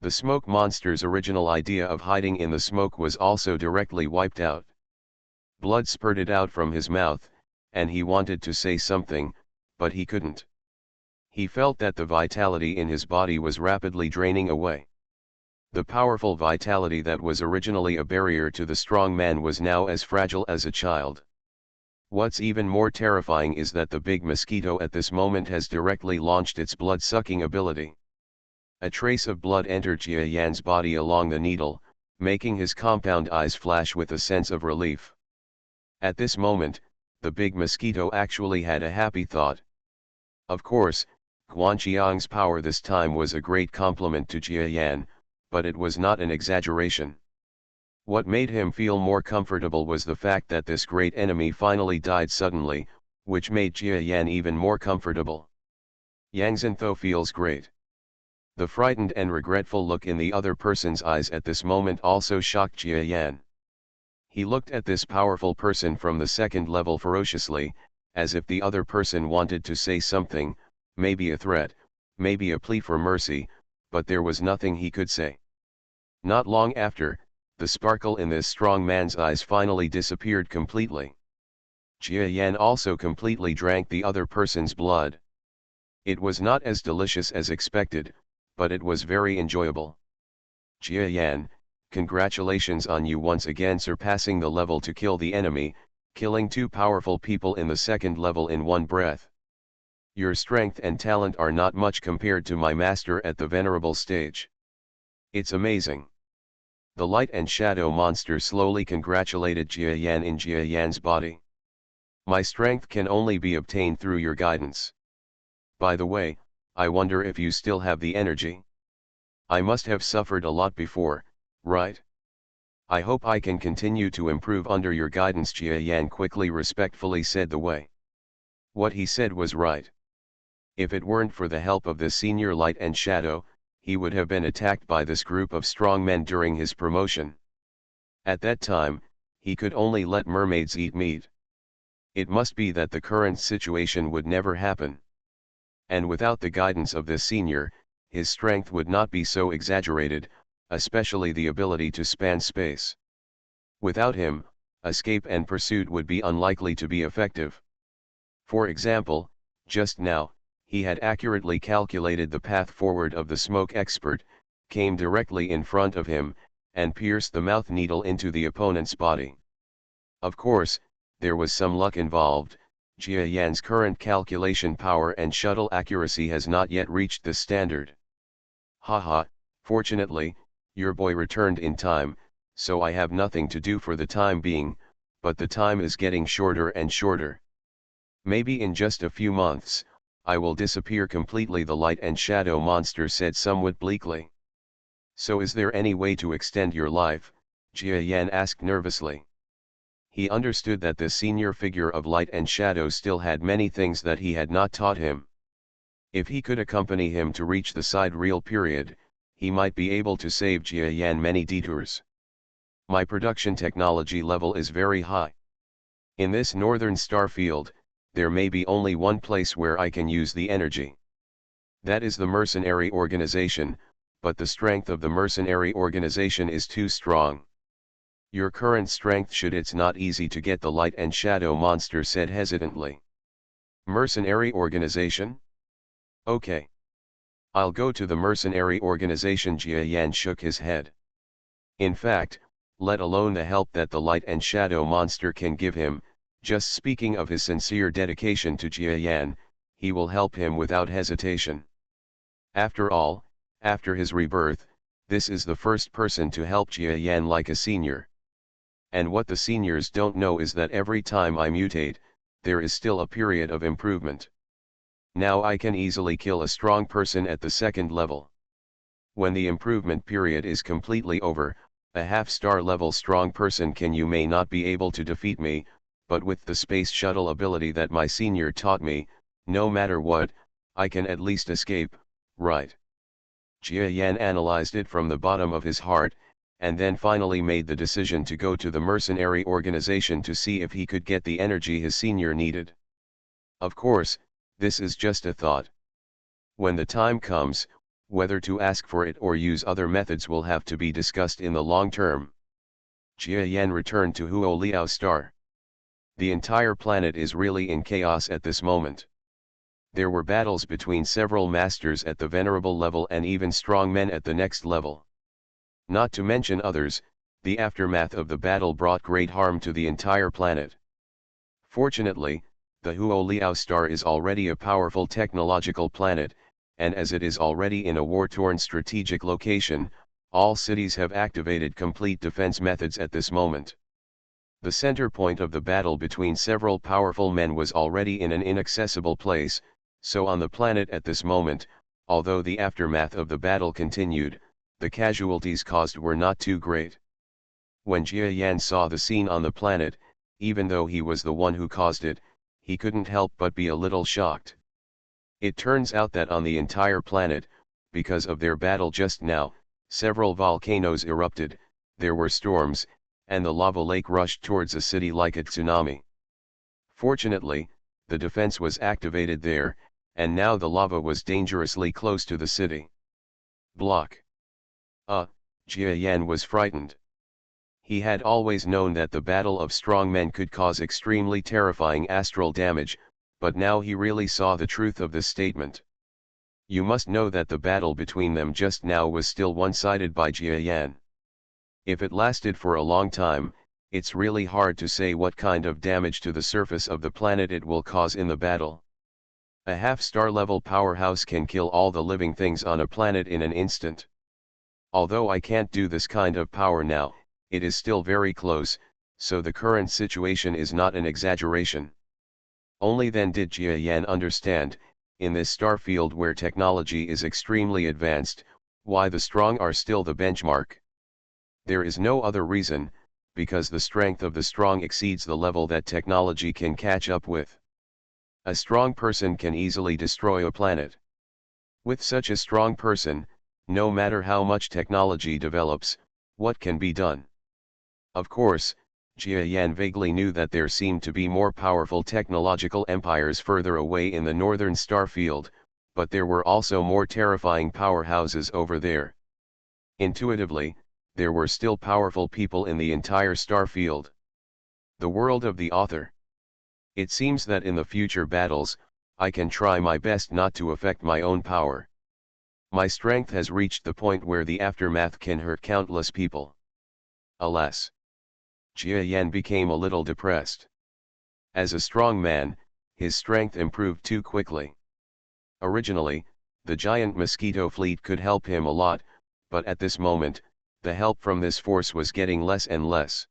The smoke monster's original idea of hiding in the smoke was also directly wiped out. Blood spurted out from his mouth, and he wanted to say something, but he couldn't. He felt that the vitality in his body was rapidly draining away. The powerful vitality that was originally a barrier to the strong man was now as fragile as a child. What's even more terrifying is that the big mosquito at this moment has directly launched its blood-sucking ability. A trace of blood entered Jia Yan's body along the needle, making his compound eyes flash with a sense of relief. At this moment, the big mosquito actually had a happy thought. Of course, Guanqiang's power this time was a great compliment to Jia Yan, but it was not an exaggeration. What made him feel more comfortable was the fact that this great enemy finally died suddenly, which made Jia Yan even more comfortable. Yang Zhentho feels great. The frightened and regretful look in the other person's eyes at this moment also shocked Jia Yan. He looked at this powerful person from the second level ferociously, as if the other person wanted to say something, maybe a threat, maybe a plea for mercy, but there was nothing he could say. Not long after, the sparkle in this strong man's eyes finally disappeared completely. Jia Yan also completely drank the other person's blood. It was not as delicious as expected, but it was very enjoyable. Jia Yan, congratulations on you once again surpassing the level to kill the enemy, killing two powerful people in the second level in one breath. Your strength and talent are not much compared to my master at the venerable stage. It's amazing. The light and shadow monster slowly congratulated Jia Yan in Jia Yan's body. My strength can only be obtained through your guidance. By the way, I wonder if you still have the energy. I must have suffered a lot before, right? I hope I can continue to improve under your guidance, Jia Yan quickly respectfully said the way. What he said was right. If it weren't for the help of the senior light and shadow, he would have been attacked by this group of strong men during his promotion. At that time, he could only let mermaids eat meat. It must be that the current situation would never happen. And without the guidance of this senior, his strength would not be so exaggerated, especially the ability to span space. Without him, escape and pursuit would be unlikely to be effective. For example, just now, he had accurately calculated the path forward of the smoke expert, came directly in front of him, and pierced the mouth needle into the opponent's body. Of course, there was some luck involved. Jia Yan's current calculation power and shuttle accuracy has not yet reached this standard. Haha, fortunately, your boy returned in time, so I have nothing to do for the time being, but the time is getting shorter and shorter. Maybe in just a few months, I will disappear completely, the light and shadow monster said somewhat bleakly. So is there any way to extend your life? Jia Yan asked nervously. He understood that this senior figure of light and shadow still had many things that he had not taught him. If he could accompany him to reach the sidereal period, he might be able to save Jia Yan many detours. My production technology level is very high. In this northern star field, there may be only one place where I can use the energy. That is the mercenary organization, but the strength of the mercenary organization is too strong. Your current strength should it's not easy to get, the light and shadow monster said hesitantly. Mercenary organization? Okay. I'll go to the mercenary organization. Jia Yan shook his head. In fact, let alone the help that the light and shadow monster can give him, just speaking of his sincere dedication to Jia Yan, he will help him without hesitation. After all, after his rebirth, this is the first person to help Jia Yan like a senior. And what the seniors don't know is that every time I mutate, there is still a period of improvement. Now I can easily kill a strong person at the second level. When the improvement period is completely over, a half-star level strong person may not be able to defeat me, but with the space shuttle ability that my senior taught me, no matter what, I can at least escape, right? Jia Yan analyzed it from the bottom of his heart, and then finally made the decision to go to the mercenary organization to see if he could get the energy his senior needed. Of course, this is just a thought. When the time comes, whether to ask for it or use other methods will have to be discussed in the long term. Jia Yan returned to Huo Liao Star. The entire planet is really in chaos at this moment. There were battles between several masters at the venerable level and even strong men at the next level. Not to mention others, the aftermath of the battle brought great harm to the entire planet. Fortunately, the Huoliao star is already a powerful technological planet, and as it is already in a war-torn strategic location, all cities have activated complete defense methods at this moment. The center point of the battle between several powerful men was already in an inaccessible place, so on the planet at this moment, although the aftermath of the battle continued, the casualties caused were not too great. When Jia Yan saw the scene on the planet, even though he was the one who caused it, he couldn't help but be a little shocked. It turns out that on the entire planet, because of their battle just now, several volcanoes erupted, there were storms, and the lava lake rushed towards a city like a tsunami. Fortunately, the defense was activated there, and now the lava was dangerously close to the city. Block. Jia Yan was frightened. He had always known that the battle of strong men could cause extremely terrifying astral damage, but now he really saw the truth of this statement. You must know that the battle between them just now was still one-sided by Jia Yan. If it lasted for a long time, it's really hard to say what kind of damage to the surface of the planet it will cause in the battle. A half-star level powerhouse can kill all the living things on a planet in an instant. Although I can't do this kind of power now, it is still very close, so the current situation is not an exaggeration. Only then did Jia Yan understand, in this star field where technology is extremely advanced, why the strong are still the benchmark. There is no other reason, because the strength of the strong exceeds the level that technology can catch up with. A strong person can easily destroy a planet. With such a strong person, no matter how much technology develops, what can be done? Of course, Jia Yan vaguely knew that there seemed to be more powerful technological empires further away in the northern star field, but there were also more terrifying powerhouses over there. Intuitively, there were still powerful people in the entire star field. The world of the author. It seems that in the future battles, I can try my best not to affect my own power. My strength has reached the point where the aftermath can hurt countless people. Alas. Jia Yan became a little depressed. As a strong man, his strength improved too quickly. Originally, the giant Mosquito fleet could help him a lot, but at this moment, the help from this force was getting less and less.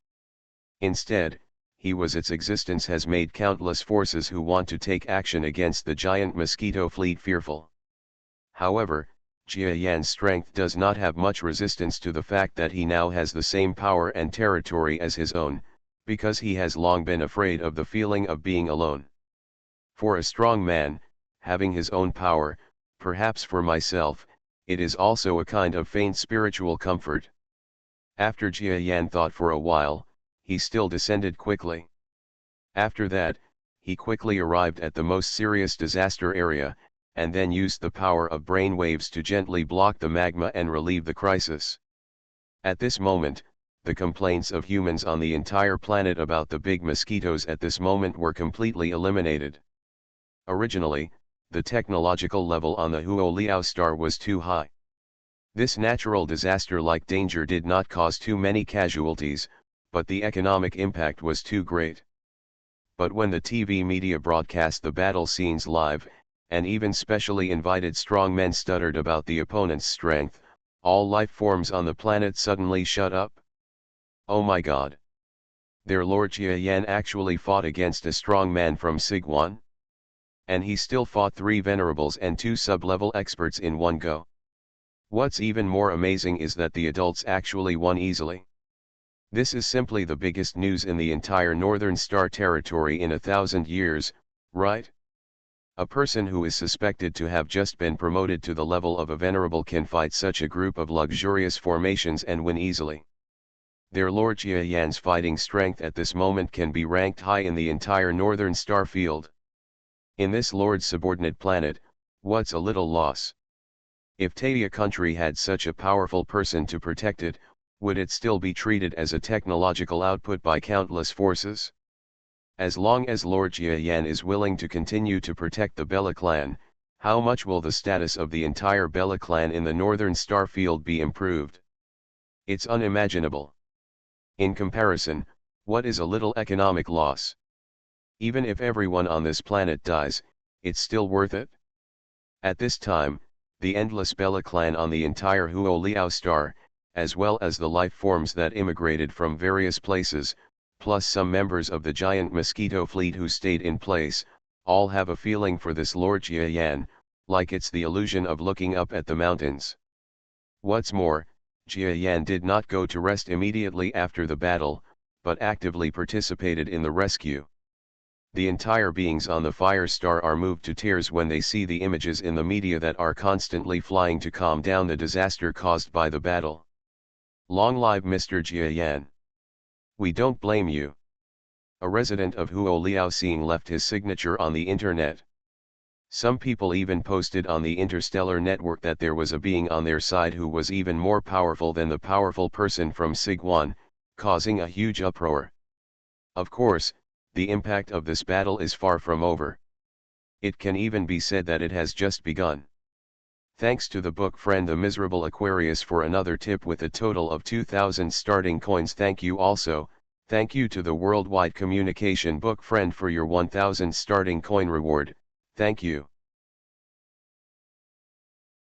Instead, its existence has made countless forces who want to take action against the giant Mosquito fleet fearful. However, Jia Yan's strength does not have much resistance to the fact that he now has the same power and territory as his own, because he has long been afraid of the feeling of being alone. For a strong man, having his own power, perhaps for myself, it is also a kind of faint spiritual comfort. After Jia Yan thought for a while, he still descended quickly. After that, he quickly arrived at the most serious disaster area, and then used the power of brain waves to gently block the magma and relieve the crisis. At this moment, the complaints of humans on the entire planet about the big mosquitoes at this moment were completely eliminated. Originally, the technological level on the Huoliao star was too high. This natural disaster-like danger did not cause too many casualties, but the economic impact was too great. But when the TV media broadcast the battle scenes live, and even specially invited strong men stuttered about the opponent's strength, all life forms on the planet suddenly shut up. Oh my god! Their Lord Jia Yan actually fought against a strong man from Sichuan? And he still fought 3 venerables and 2 sub-level experts in one go. What's even more amazing is that the adults actually won easily. This is simply the biggest news in the entire Northern Star territory in 1,000 years, right? A person who is suspected to have just been promoted to the level of a venerable can fight such a group of luxurious formations and win easily. Their Lord Jia Yan's fighting strength at this moment can be ranked high in the entire Northern Star field. In this Lord's subordinate planet, what's a little loss? If Taya country had such a powerful person to protect it, would it still be treated as a technological output by countless forces? As long as Lord Jia Yan is willing to continue to protect the Bella clan, how much will the status of the entire Bella clan in the Northern Star field be improved? It's unimaginable. In comparison, what is a little economic loss? Even if everyone on this planet dies, it's still worth it. At this time, the endless Bella clan on the entire Huo Liao star, as well as the life forms that immigrated from various places, plus some members of the giant Mosquito fleet who stayed in place, all have a feeling for this Lord Jia Yan, like it's the illusion of looking up at the mountains. What's more, Jia Yan did not go to rest immediately after the battle, but actively participated in the rescue. The entire beings on the Fire Star are moved to tears when they see the images in the media that are constantly flying to calm down the disaster caused by the battle. Long live Mr. Jia Yan. We don't blame you. A resident of Huo Liaoxing left his signature on the internet. Some people even posted on the Interstellar network that there was a being on their side who was even more powerful than the powerful person from Sigwan, causing a huge uproar. Of course, the impact of this battle is far from over. It can even be said that it has just begun. Thanks to the book friend the Miserable Aquarius for another tip with a total of 2,000 starting coins. Thank you also, thank you to the Worldwide Communication book friend for your 1,000 starting coin reward, thank you.